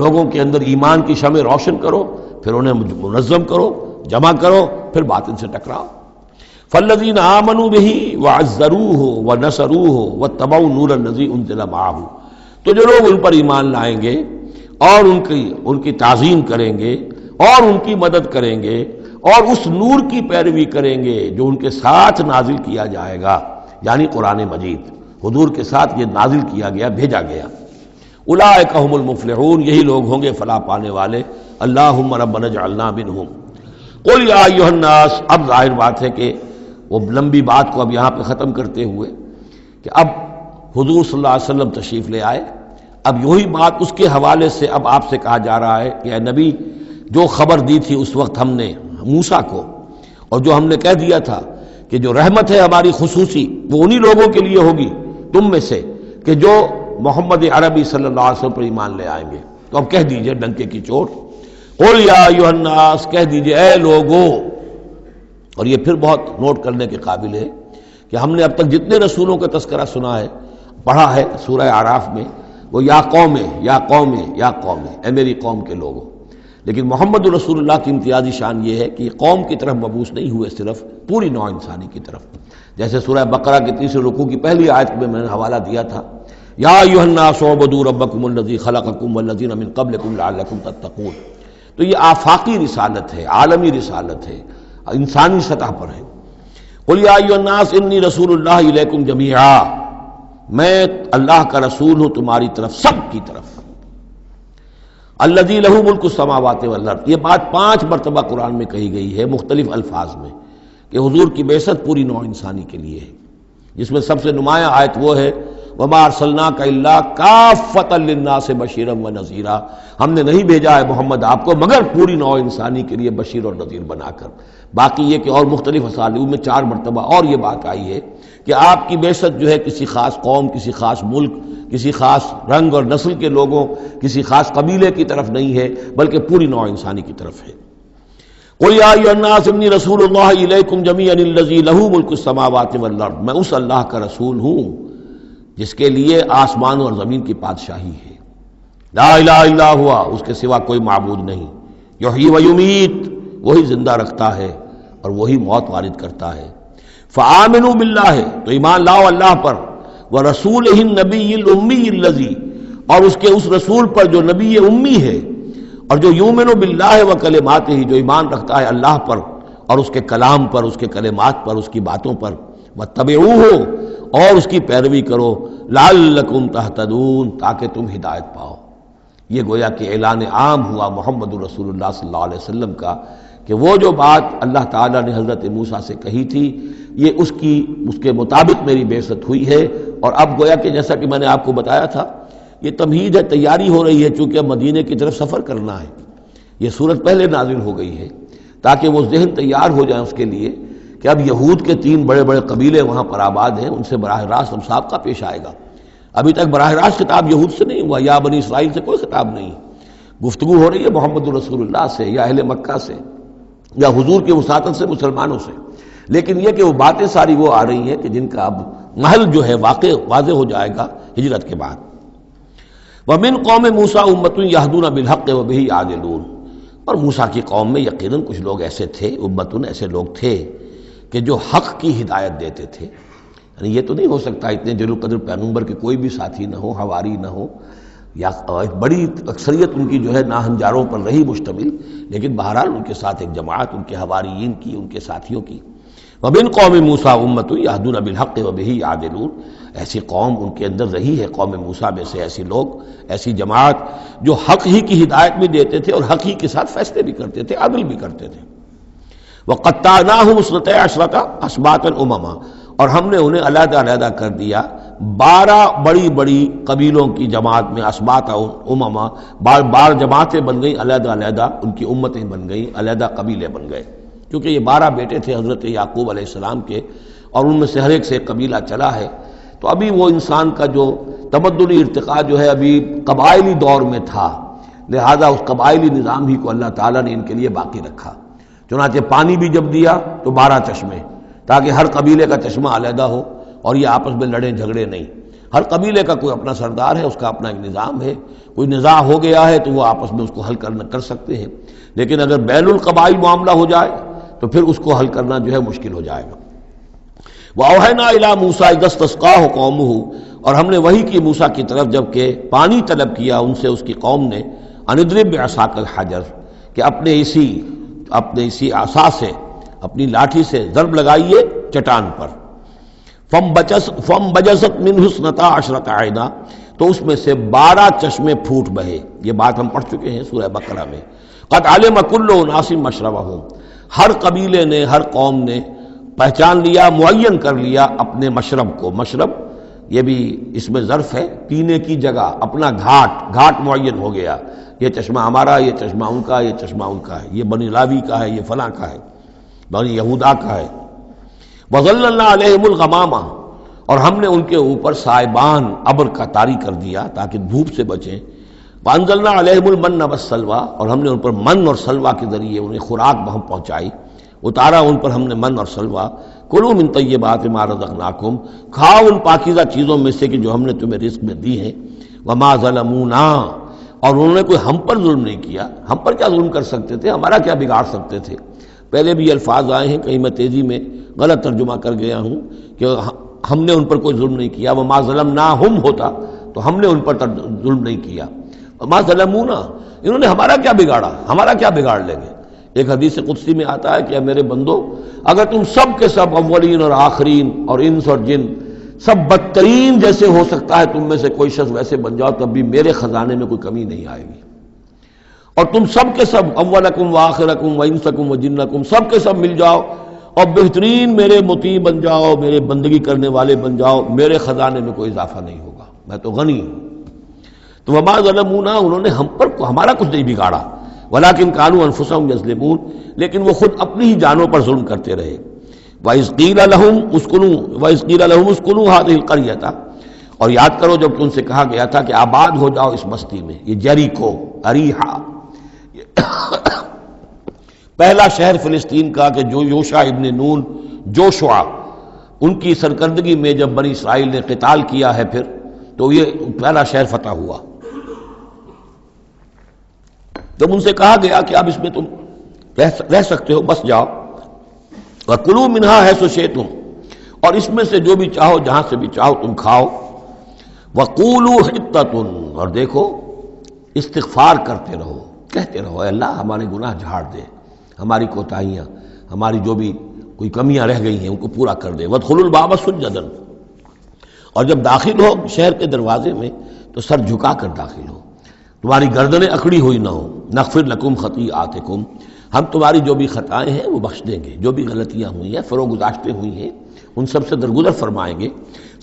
[SPEAKER 1] لوگوں کے اندر ایمان کی شمع روشن کرو، پھر انہیں منظم کرو، جمع کرو، پھر باطل سے ٹکراؤ۔ فالذین آمنوا بہ وعزروہ ونصروہ واتبعوا النور الذی انزل معہ، تو جو لوگ ان پر ایمان لائیں گے اور ان کی تعظیم کریں گے اور ان کی مدد کریں گے اور اس نور کی پیروی کریں گے جو ان کے ساتھ نازل کیا جائے گا، یعنی قرآن مجید حضور کے ساتھ یہ نازل کیا گیا، بھیجا گیا۔ اولئک ھم المفلحون، یہی لوگ ہوں گے فلاح پانے والے۔ اللہم ربنا اجعلنا منہم۔ قل یا ایھا الناس، اب ظاہر بات ہے کہ وہ لمبی بات کو اب یہاں پہ ختم کرتے ہوئے کہ اب حضور صلی اللہ علیہ وسلم تشریف لے آئے، اب یہی بات اس کے حوالے سے اب آپ سے کہا جا رہا ہے کہ اے نبی، جو خبر دی تھی اس وقت ہم نے موسیٰ کو، اور جو ہم نے کہہ دیا تھا کہ جو رحمت ہے ہماری خصوصی وہ انہی لوگوں کے لیے ہوگی تم میں سے کہ جو محمد عربی صلی اللہ علیہ وسلم پر ایمان لے آئیں گے۔ تو اب کہہ دیجئے ڈنکے کی چوٹ، قل یا ایھا الناس، کہہ دیجئے اے لوگو۔ اور یہ پھر بہت نوٹ کرنے کے قابل ہے کہ ہم نے اب تک جتنے رسولوں کا تذکرہ سنا ہے، پڑھا ہے سورہ اعراف میں، وہ یا قوم یا قوم یا قوم، اے میری قوم کے لوگوں۔ لیکن محمد رسول اللہ کی امتیازی شان یہ ہے کہ یہ قوم کی طرف مبعوث نہیں ہوئے، صرف پوری نوع انسانی کی طرف۔ جیسے سورہ بقرہ کے تیسرے رکوع کی پہلی آیت میں نے حوالہ دیا تھا، یا ایھا الناس اعبدوا ربکم الذی خلقکم والذین من قبلکم لعلکم تتقون۔ تو یہ آفاقی رسالت ہے، عالمی رسالت ہے، انسانی سطح پر ہے۔ قل یا ایھا الناس انی رسول اللہ الیکم جمیعا، میں اللہ کا رسول ہوں تمہاری طرف، سب کی طرف۔ الذی لہ ملک السماوات والارض، یہ بات 5 مرتبہ قرآن میں کہی گئی ہے مختلف الفاظ میں کہ حضور کی بعثت پوری نوع انسانی کے لیے ہے، جس میں سب سے نمایاں آیت وہ ہے وما ارسلناک الا کافۃ للناس بشیرا ونذیرا، ہم نے نہیں بھیجا ہے محمد آپ کو مگر پوری نوع انسانی کے لیے بشیر اور نذیر بنا کر۔ باقی یہ کہ اور مختلف اسالیب میں 4 مرتبہ اور یہ بات آئی ہے کہ آپ کی بعثت جو ہے کسی خاص قوم، کسی خاص ملک، کسی خاص رنگ اور نسل کے لوگوں، کسی خاص قبیلے کی طرف نہیں ہے، بلکہ پوری نوع انسانی کی طرف ہے۔ قل یا ایھا الناس انی رسول اللہ الیکم جمیعا الذی لہ ملک السماوات والارض، میں اس اللہ کا رسول ہوں جس کے لیے آسمان اور زمین کی بادشاہی ہے۔ لا الہ الا ہوا، اس کے سوا کوئی معبود نہیں۔ یحیی و یمیت، وہی زندہ رکھتا ہے اور وہی موت وارد کرتا ہے۔ فآمنوا باللہ، تو ایمان لاؤ اللہ پر، ورسولہ النبی الامی الذی، اور اس کے اس رسول پر جو نبی امی ہے، اور جو یؤمن باللہ وکلماتہ، جو ایمان رکھتا ہے اللہ پر اور اس کے کلام پر، اس کے کلمات پر، اس کی باتوں پر، واتبعوہ، اور اس کی پیروی کرو، لعلکم تہتدون، تاکہ تم ہدایت پاؤ۔ یہ گویا کہ اعلان عام ہوا محمد رسول اللہ صلی اللہ علیہ وسلم کا کہ وہ جو بات اللہ تعالیٰ نے حضرت موسیٰ سے کہی تھی، یہ اس کے مطابق میری بعثت ہوئی ہے۔ اور اب گویا کہ جیسا کہ میں نے آپ کو بتایا تھا، یہ تمہید ہے، تیاری ہو رہی ہے، چونکہ اب مدینے کی طرف سفر کرنا ہے۔ یہ صورت پہلے نازل ہو گئی ہے تاکہ وہ ذہن تیار ہو جائے اس کے لیے کہ اب یہود کے 3 بڑے بڑے قبیلے وہاں پر آباد ہیں، ان سے براہ راست اب سابقہ پیش آئے گا۔ ابھی تک براہ راست خطاب یہود سے نہیں ہوا، یا بنی اسرائیل سے کوئی خطاب نہیں، گفتگو ہو رہی ہے محمد رسول اللہ سے یا اہل مکہ سے یا حضور کی وساطت سے مسلمانوں سے۔ لیکن یہ کہ وہ باتیں ساری وہ آ رہی ہیں کہ جن کا اب محل جو ہے واضح ہو جائے گا ہجرت کے بعد۔ وَمِن قوم موسیٰ أُمَّةٌ يَهْدُونَ بِالْحَقِّ وَبِهِ يَعْدِلُونَ، اور موسیٰ کی قوم میں یقیناً کچھ لوگ ایسے تھے، امتن ایسے لوگ تھے کہ جو حق کی ہدایت دیتے تھے۔ یعنی یہ تو نہیں ہو سکتا اتنے جلیل القدر پیغمبر کے کوئی بھی ساتھی نہ ہو، حواری نہ ہو، یا بڑی اکثریت ان کی جو ہے ناہنجاروں پر رہی مشتمل، لیکن بہرحال ان کے ساتھ ایک جماعت ان کے حواریین کی، ان کے ساتھیوں کی۔ وَمِن قوم موسیٰ أُمَّةٌ يَهْدُونَ بِالْحَقِّ وَبِهِ يَعْدِلُونَ، ایسی قوم ان کے اندر رہی ہے، قوم موسیٰ میں سے ایسی لوگ، ایسی جماعت جو حق ہی کی ہدایت بھی دیتے تھے اور حق ہی کے ساتھ فیصلے بھی کرتے تھے، عدل بھی کرتے تھے۔ وَقَطَّعْنَاهُمْ اثْنَتَيْ عَشْرَةَ أَسْبَاطًا أُمَمًا، اور ہم نے انہیں علیحدہ علیحدہ کر دیا 12 بڑی بڑی قبیلوں کی جماعت میں، اسباط امما، بار جماعتیں بن گئیں علیحدہ علیحدہ، ان کی امتیں بن گئیں، علیحدہ قبیلے بن گئے، کیونکہ یہ 12 بیٹے تھے حضرت یعقوب علیہ السلام کے، اور ان میں سے ہر ایک سے ایک قبیلہ چلا ہے۔ تو ابھی وہ انسان کا جو تمدنی ارتقاء جو ہے ابھی قبائلی دور میں تھا، لہذا اس قبائلی نظام ہی کو اللہ تعالیٰ نے ان کے لیے باقی رکھا۔ چنانچہ پانی بھی جب دیا تو 12 چشمے، تاکہ ہر قبیلے کا چشمہ علیحدہ ہو اور یہ آپس میں لڑیں جھگڑے نہیں۔ ہر قبیلے کا کوئی اپنا سردار ہے، اس کا اپنا ایک نظام ہے، کوئی نزاع ہو گیا ہے تو وہ آپس میں اس کو حل کر سکتے ہیں، لیکن اگر بین القبائل معاملہ ہو جائے تو پھر اس کو حل کرنا جو ہے مشکل ہو جائے گا۔ وَأَوْحَيْنَا إِلَىٰ مُوسَىٰ إِذْ اسْتَسْقَاهُ قَوْمُهُ، اور ہم نے وحی کی موسیٰ کی طرف جب کہ پانی طلب کیا ان سے اس کی قوم نے، أَنِ اضْرِب بِعَصَاكَ الْحَجَرَ، کہ اپنے اسی عصا سے، اپنی لاٹھی سے ضرب لگائیے چٹان پر۔ فَانْبَجَسَتْ مِنْهُ اثْنَتَا عَشْرَةَ عَيْنًا، تو اس میں سے 12 چشمے پھوٹ بہے۔ یہ بات ہم پڑھ چکے ہیں سورہ بقرہ میں۔ قَدْ عَلِمَ كُلُّ أُنَاسٍ مَشْرَبَهُمْ، ہر قبیلے نے، ہر قوم نے پہچان لیا، معین کر لیا اپنے مشرب کو۔ مشرب یہ بھی اس میں ظرف ہے، پینے کی جگہ، اپنا گھاٹ معین ہو گیا، یہ چشمہ ہمارا، یہ چشمہ ان کا، یہ چشمہ ان کا ہے، یہ بنی لاوی کا ہے، یہ فلاں کا ہے، بنی یہودا کا ہے۔ وَظَلَّلْنَا عَلَيْهِمُ الْغَمَامَ، اور ہم نے ان کے اوپر سائبان ابر کا طاری کر دیا تاکہ دھوپ سے بچیں. وانزلنا علیہم المن والسلویٰ، اور ہم نے ان پر من اور سلویٰ کے ذریعے انہیں خوراک بہم پہنچائی، اتارا ان پر ہم نے من اور سلویٰ. کلوا من طیبات ما رزقناکم، کھاؤ ان پاکیزہ چیزوں میں سے کہ جو ہم نے تمہیں رزق میں دی ہیں. وما ظلمونا، اور انہوں نے کوئی ہم پر ظلم نہیں کیا. ہم پر کیا ظلم کر سکتے تھے، ہمارا کیا بگاڑ سکتے تھے. پہلے بھی یہ الفاظ آئے ہیں، کہیں میں تیزی میں غلط ترجمہ کر گیا ہوں کہ ہم نے ان پر کوئی ظلم نہیں کیا. وما ظلمناہم ہوتا تو ہم نے ان پر ظلم نہیں کیا. وما ظلمونا، انہوں نے ہمارا کیا بگاڑا، ہمارا کیا بگاڑ لیں گے. ایک حدیث قدسی میں آتا ہے کہ اے میرے بندو، اگر تم سب کے سب اولین اور آخرین اور انس اور جن سب بدترین جیسے ہو سکتا ہے تم میں سے کوئی شخص ویسے بن جاؤ، تب بھی میرے خزانے میں کوئی کمی نہیں آئے گی. اور تم سب کے سب اولکم وآخرکم وانسکم وجنکم سب کے سب مل جاؤ اور بہترین میرے مطیع بن جاؤ، میرے بندگی کرنے والے بن جاؤ، میرے خزانے میں کوئی اضافہ نہیں ہوگا، میں تو غنی ہوں. تو وما ظلمونا، انہوں نے ہم پر ہمارا کچھ نہیں بگاڑا. ولکن کانوا انفسہم یظلمون، لیکن وہ خود اپنی ہی جانوں پر ظلم کرتے رہے. وَإِذْ قِيلَ لَهُمُ اسْكُنُوا هَٰذِهِ الْقَرْيَةَ، اور یاد کرو جب کہ ان سے کہا گیا تھا کہ آباد ہو جاؤ اس بستی میں. یہ جیریکو، اریحا، پہلا شہر فلسطین کا کہ جو یوشع ابن نون جوشع ان کی سرکردگی میں جب بنی اسرائیل نے قتال کیا ہے پھر، تو یہ پہلا شہر فتح ہوا. جب ان سے کہا گیا کہ اب اس میں تم رہ سکتے ہو، بس جاؤ. وَكُلُوا مِنْهَا حَيْثُ شِئْتُمْ، اور اس میں سے جو بھی چاہو، جہاں سے بھی چاہو تم کھاؤ. وَقُولُوا حِطَّةٌ، اور دیکھو استغفار کرتے رہو، کہتے رہو اے اللہ ہمارے گناہ جھاڑ دے، ہماری کوتاہیاں، ہماری جو بھی کوئی کمیاں رہ گئی ہیں ان کو پورا کر دے. وَادْخُلُوا الْبَابَ سُجَّدًا، اور جب داخل ہو شہر کے دروازے میں تو سر جھکا کر داخل ہو، تمہاری گردنیں اکڑی ہوئی نہ ہو. نغفر لکم خطیئاتکم، ہم تمہاری جو بھی خطائیں ہیں وہ بخش دیں گے، جو بھی غلطیاں ہوئی ہیں فروغ گزاشتیں ہوئی ہیں ان سب سے درگزر فرمائیں گے.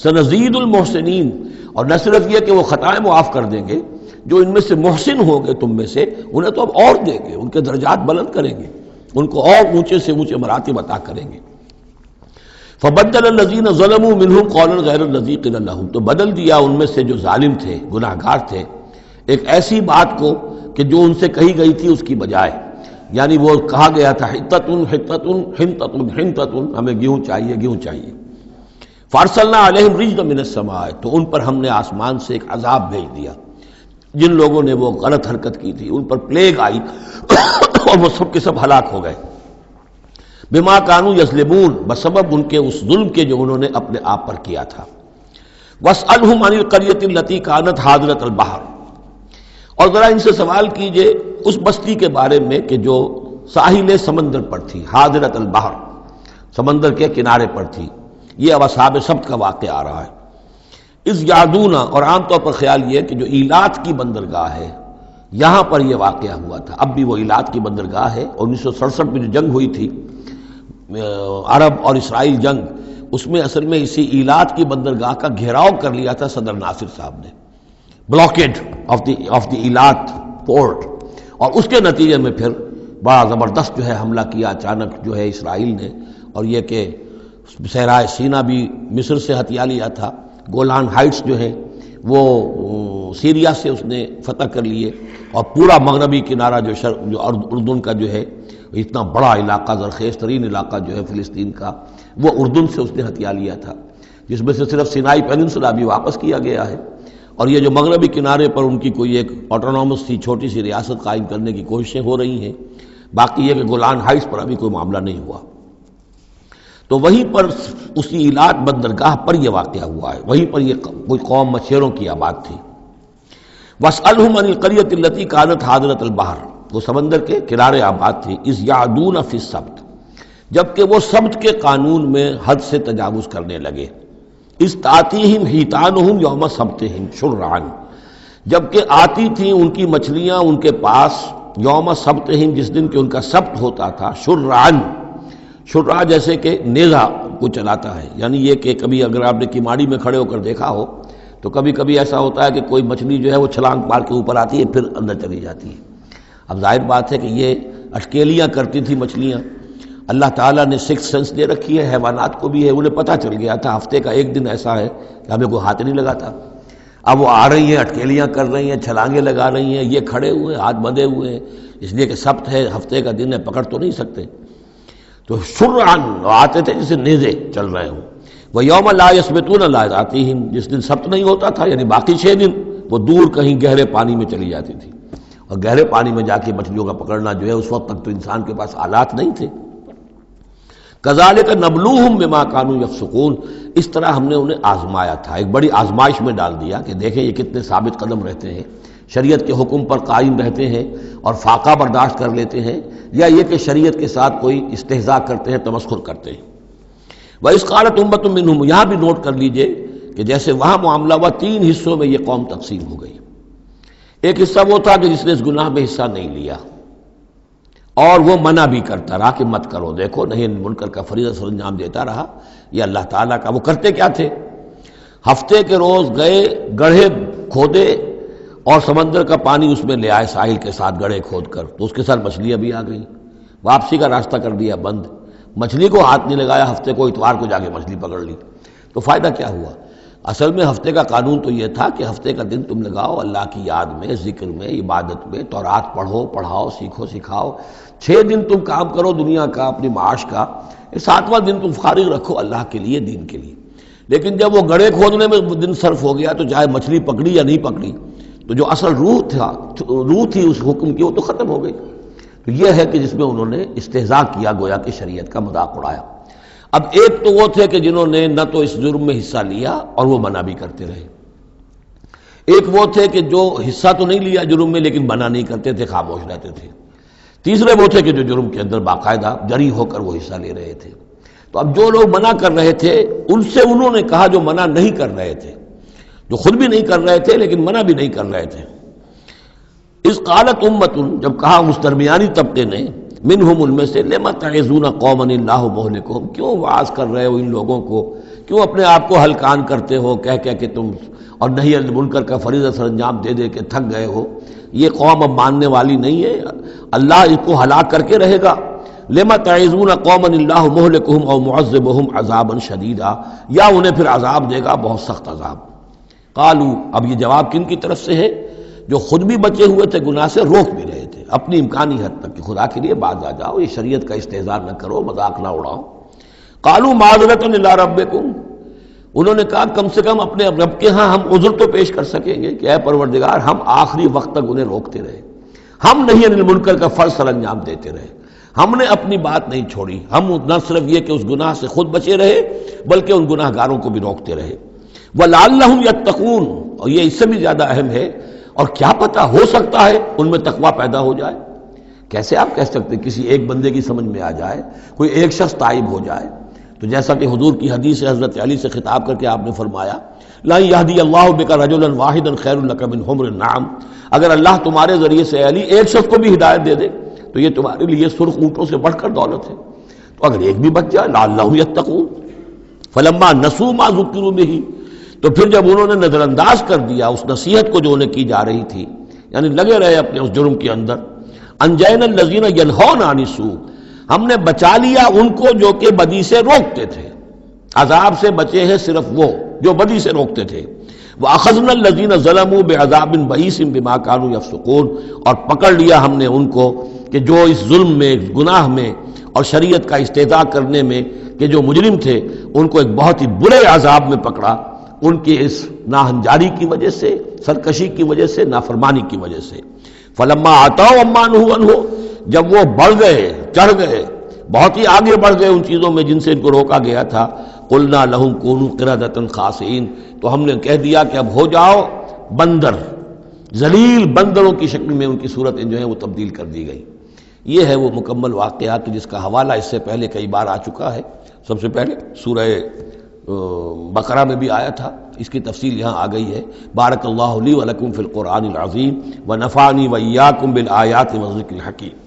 [SPEAKER 1] سنزید المحسنین، اور نہ صرف یہ کہ وہ خطائیں معاف کر دیں گے، جو ان میں سے محسن ہوں گے تم میں سے انہیں تو اب اور دیں گے، ان کے درجات بلند کریں گے، ان کو اور اونچے سے اونچے مراتب عطا کریں گے. فبدل الذین ظلموا منہم قولا غیر الذی قیل لہم، تو بدل دیا ان میں سے جو ظالم تھے، گناہ گار تھے، ایک ایسی بات کو کہ جو ان سے کہی گئی تھی اس کی بجائے. یعنی وہ کہا گیا تھا حطتن حطتن حنطتن حنطتن، ہمیں گیہوں چاہیے گیہوں چاہیے. فارسلنا علیہم رجزا من السماء، تو ان پر ہم نے آسمان سے ایک عذاب بھیج دیا. جن لوگوں نے وہ غلط حرکت کی تھی ان پر پلیگ آئی اور وہ سب کے سب ہلاک ہو گئے. بما کانوا یظلمون، بسبب ان کے اس ظلم کے جو انہوں نے اپنے آپ پر کیا تھا. واسألہم عن القریۃ التی کانت حاضرۃ البحر، اور ذرا ان سے سوال کیجئے اس بستی کے بارے میں کہ جو ساحل سمندر پر تھی، حاضرۃ البحر، سمندر کے کنارے پر تھی. یہ اب اصحاب سبت کا واقعہ آ رہا ہے. اس یادونا، اور عام طور پر خیال یہ کہ جو ایلات کی بندرگاہ ہے یہاں پر یہ واقعہ ہوا تھا. اب بھی وہ ایلات کی بندرگاہ ہے. 1967 میں جو جنگ ہوئی تھی عرب اور اسرائیل جنگ، اس میں اصل میں اسی ایلات کی بندرگاہ کا گھیراؤ کر لیا تھا صدر ناصر صاحب نے، بلاکیڈ آف دی ایلات پورٹ، اور اس کے نتیجے میں پھر بڑا زبردست جو ہے حملہ کیا اچانک جو ہے اسرائیل نے. اور یہ کہ صحرائے سینا بھی مصر سے ہتھیا لیا تھا، گولان ہائٹس جو ہیں وہ سیریا سے اس نے فتح کر لیے، اور پورا مغربی کنارہ جو اردن کا جو ہے اتنا بڑا علاقہ، زرخیز ترین علاقہ جو ہے فلسطین کا، وہ اردن سے اس نے ہتھیا لیا تھا، جس میں سے صرف سینائی پیننسولا بھی واپس کیا گیا ہے. اور یہ جو مغربی کنارے پر ان کی کوئی ایک آٹونومس سی چھوٹی سی ریاست قائم کرنے کی کوششیں ہو رہی ہیں. باقی یہ کہ گولان ہائٹس پر ابھی کوئی معاملہ نہیں ہوا. تو وہیں پر اسی ایلات بندرگاہ پر یہ واقعہ ہوا ہے، وہیں پر یہ کوئی قوم مچھیروں کی آباد تھی. واسألہم عن القریۃ التی کانت حاضرۃ البحر، وہ سمندر کے کنارے آباد تھی. اذ یعدون فی السبت، جبکہ وہ سبت کے قانون میں حد سے تجاوز کرنے لگے. اذ تأتیہم حیتانہم یوم سبتہم شرعا، جبکہ آتی تھیں ان کی مچھلیاں ان کے پاس یوم سبتہم، جس دن کہ ان کا سبت ہوتا تھا، شرعا، شرع جیسے کہ نیزہ کو چلاتا ہے. یعنی یہ کہ کبھی اگر آپ نے کماڑی میں کھڑے ہو کر دیکھا ہو تو کبھی کبھی ایسا ہوتا ہے کہ کوئی مچھلی جو ہے وہ چھلانگ مار کے اوپر آتی ہے پھر اندر چلی جاتی ہے. اب ظاہر بات ہے کہ یہ اٹکیلیاں کرتی تھی مچھلیاں، اللہ تعالیٰ نے سکس سینس دے رکھی ہے، حیوانات کو بھی ہے، انہیں پتہ چل گیا تھا ہفتے کا ایک دن ایسا ہے کہ ہمیں کوئی ہاتھ نہیں لگاتا. اب وہ آ رہی ہیں، اٹکیلیاں کر رہی ہیں، چھلانگیں لگا رہی ہیں، یہ کھڑے ہوئے ہیں ہاتھ بندھے ہوئے ہیں، اس لیے کہ سبت ہے، ہفتے کا دن ہے، پکڑ تو نہیں سکتے. تو شرعاً آتے تھے جسے نیزے چل رہے ہوں. وہ یوم لا یثبتون لا یاتیہم، جس دن سبت نہیں ہوتا تھا یعنی باقی 6 دن وہ دور کہیں گہرے پانی میں چلی جاتی تھی، اور گہرے پانی میں جا کے مچھلیوں کا پکڑنا جو ہے اس وقت تک تو انسان کے پاس آلات نہیں تھے. کذالک نبلوہم بما کانوا یفسقون، اس طرح ہم نے انہیں آزمایا تھا، ایک بڑی آزمائش میں ڈال دیا کہ دیکھیں یہ کتنے ثابت قدم رہتے ہیں، شریعت کے حکم پر قائم رہتے ہیں اور فاقہ برداشت کر لیتے ہیں، یا یہ کہ شریعت کے ساتھ کوئی استہزاء کرتے ہیں، تمسخر کرتے ہیں. وَإِذْ قَالَتْ أُمَّةٌ مِّنْهُمْ، یہاں بھی نوٹ کر لیجئے کہ جیسے وہاں معاملہ ہوا 3 حصوں میں یہ قوم تقسیم ہو گئی. ایک حصہ وہ تھا کہ جس نے اس گناہ میں حصہ نہیں لیا اور وہ منع بھی کرتا رہا کہ مت کرو، دیکھو نہیں منکر کا فریضہ سر انجام دیتا رہا. یہ اللہ تعالیٰ کا، وہ کرتے کیا تھے؟ ہفتے کے روز گئے، گڑھے کھودے اور سمندر کا پانی اس میں لے آئے ساحل کے ساتھ گڑھے کھود کر، تو اس کے ساتھ مچھلیاں بھی آ گئیں، واپسی کا راستہ کر دیا بند. مچھلی کو ہاتھ نہیں لگایا، ہفتے کو اتوار کو جا کے مچھلی پکڑ لی. تو فائدہ کیا ہوا؟ اصل میں ہفتے کا قانون تو یہ تھا کہ ہفتے کا دن تم لگاؤ اللہ کی یاد میں، ذکر میں، عبادت میں، تورات پڑھو، پڑھاؤ، سیکھو، سکھاؤ. 6 دن تم کام کرو دنیا کا، اپنی معاش کا، 7واں دن تم فارغ رکھو اللہ کے لیے، دین کے لیے. لیکن جب وہ گڑھے کھودنے میں دن صرف ہو گیا تو چاہے مچھلی پکڑی یا نہیں پکڑی، تو جو اصل روح تھی اس حکم کی وہ تو ختم ہو گئی. تو یہ ہے کہ جس میں انہوں نے استہزاء کیا، گویا کہ شریعت کا مذاق اڑایا. اب ایک تو وہ تھے کہ جنہوں نے نہ تو اس جرم میں حصہ لیا اور وہ منع بھی کرتے رہے. ایک وہ تھے کہ جو حصہ تو نہیں لیا جرم میں لیکن منع نہیں کرتے تھے، خاموش رہتے تھے. تیسرے وہ تھے کہ جو جرم کے اندر باقاعدہ جری ہو کر وہ حصہ لے رہے تھے. تو اب جو لوگ منع کر رہے تھے ان سے انہوں نے کہا جو منع نہیں کر رہے تھے، جو خود بھی نہیں کر رہے تھے لیکن منع بھی نہیں کر رہے تھے. اس قالت امت، جب کہا اس درمیانی طبقے نے، منہم، ان میں سے، لما تعظون قوما اللہ مہلکہم، کیوں وعظ کر رہے ہو ان لوگوں کو، کیوں اپنے آپ کو ہلکان کرتے ہو کہہ کہہ کہ تم، اور نہیں المنکر کا فریضہ سر انجام دے دے کے تھک گئے ہو. یہ قوم اب ماننے والی نہیں ہے، اللہ اس کو ہلاک کر کے رہے گا. لما تعظون قوما اللہ مہلکہم او معذبہم عذابا شدیدا، یا انہیں پھر عذاب دے گا بہت سخت عذاب. قالوا، اب یہ جواب کن کی طرف سے ہے؟ جو خود بھی بچے ہوئے تھے گناہ سے، روک بھی رہے تھے اپنی امکانی حد تک کہ خدا کے لیے باز آ جاؤ، یہ شریعت کا استہزاء نہ کرو، مذاق نہ اڑاؤ. قالوا معذرۃ الی ربکم، انہوں نے کہا کم سے کم اپنے رب کے ہاں ہم عذر تو پیش کر سکیں گے کہ اے پروردگار، ہم آخری وقت تک انہیں روکتے رہے، ہم نہیں عن المنکر کا فرض سر انجام دیتے رہے، ہم نے اپنی بات نہیں چھوڑی. ہم نہ صرف یہ کہ اس گناہ سے خود بچے رہے بلکہ ان گناہ گاروں کو بھی روکتے رہے. وَلَعَلَّهُمْ يَتَّقُونَ، اور یہ اس سے بھی زیادہ اہم ہے، اور کیا پتہ ہو سکتا ہے ان میں تقویٰ پیدا ہو جائے. کیسے آپ کہہ سکتے کسی ایک بندے کی سمجھ میں آ جائے، کوئی ایک شخص تائب ہو جائے؟ تو جیسا کہ حضور کی حدیث حضرت علی سے خطاب کر کے آپ نے فرمایا، لا یہدی اللہ بک رجلا واحدا خیر لک من حمر النعم، اگر اللہ تمہارے ذریعے سے علی ایک شخص کو بھی ہدایت دے دے تو یہ تمہارے لیے سرخ اونٹوں سے بڑھ کر دولت ہے. تو اگر ایک بھی بچ جائے، لعلہم یتقون. فلما نسوا ما ذکروا بہ، تو پھر جب انہوں نے نظر انداز کر دیا اس نصیحت کو جو انہیں کی جا رہی تھی، یعنی لگے رہے اپنے اس جرم کے اندر، انجینا الذین ینہون عن السوء، ہم نے بچا لیا ان کو جو کہ بدی سے روکتے تھے. عذاب سے بچے ہیں صرف وہ جو بدی سے روکتے تھے. وَأَخَذْنَا الَّذِينَ ظَلَمُوا بِعَذَابٍ بَئِيسٍ بِمَا كَانُوا يَفْسُقُونَ، اور پکڑ لیا ہم نے ان کو کہ جو اس ظلم میں، گناہ میں اور شریعت کا استہزاء کرنے میں کہ جو مجرم تھے، ان کو ایک بہت ہی برے عذاب میں پکڑا، ان کی اس ناہنجاری کی وجہ سے، سرکشی کی وجہ سے، نافرمانی کی وجہ سے. فلما عتوا عما نہوا عنہ، جب وہ بڑھ گئے، چڑھ گئے، بہت ہی آگے بڑھ گئے ان چیزوں میں جن سے ان کو روکا گیا تھا، قلنا لہم کونوا قردۃ خاسئین، تو ہم نے کہہ دیا کہ اب ہو جاؤ بندر، ذلیل بندروں کی شکل میں ان کی صورتیں جو ہیں وہ تبدیل کر دی گئی. یہ ہے وہ مکمل واقعہ کہ جس کا حوالہ اس سے پہلے کئی بار آ چکا ہے. سب سے پہلے سورہ بقرہ میں بھی آیا تھا، اس کی تفصیل یہاں آ گئی ہے. بارک اللہ لی ولکم فی القرآن العظیم ونفعنی وإیاکم بالآیات والذکر الحکیم.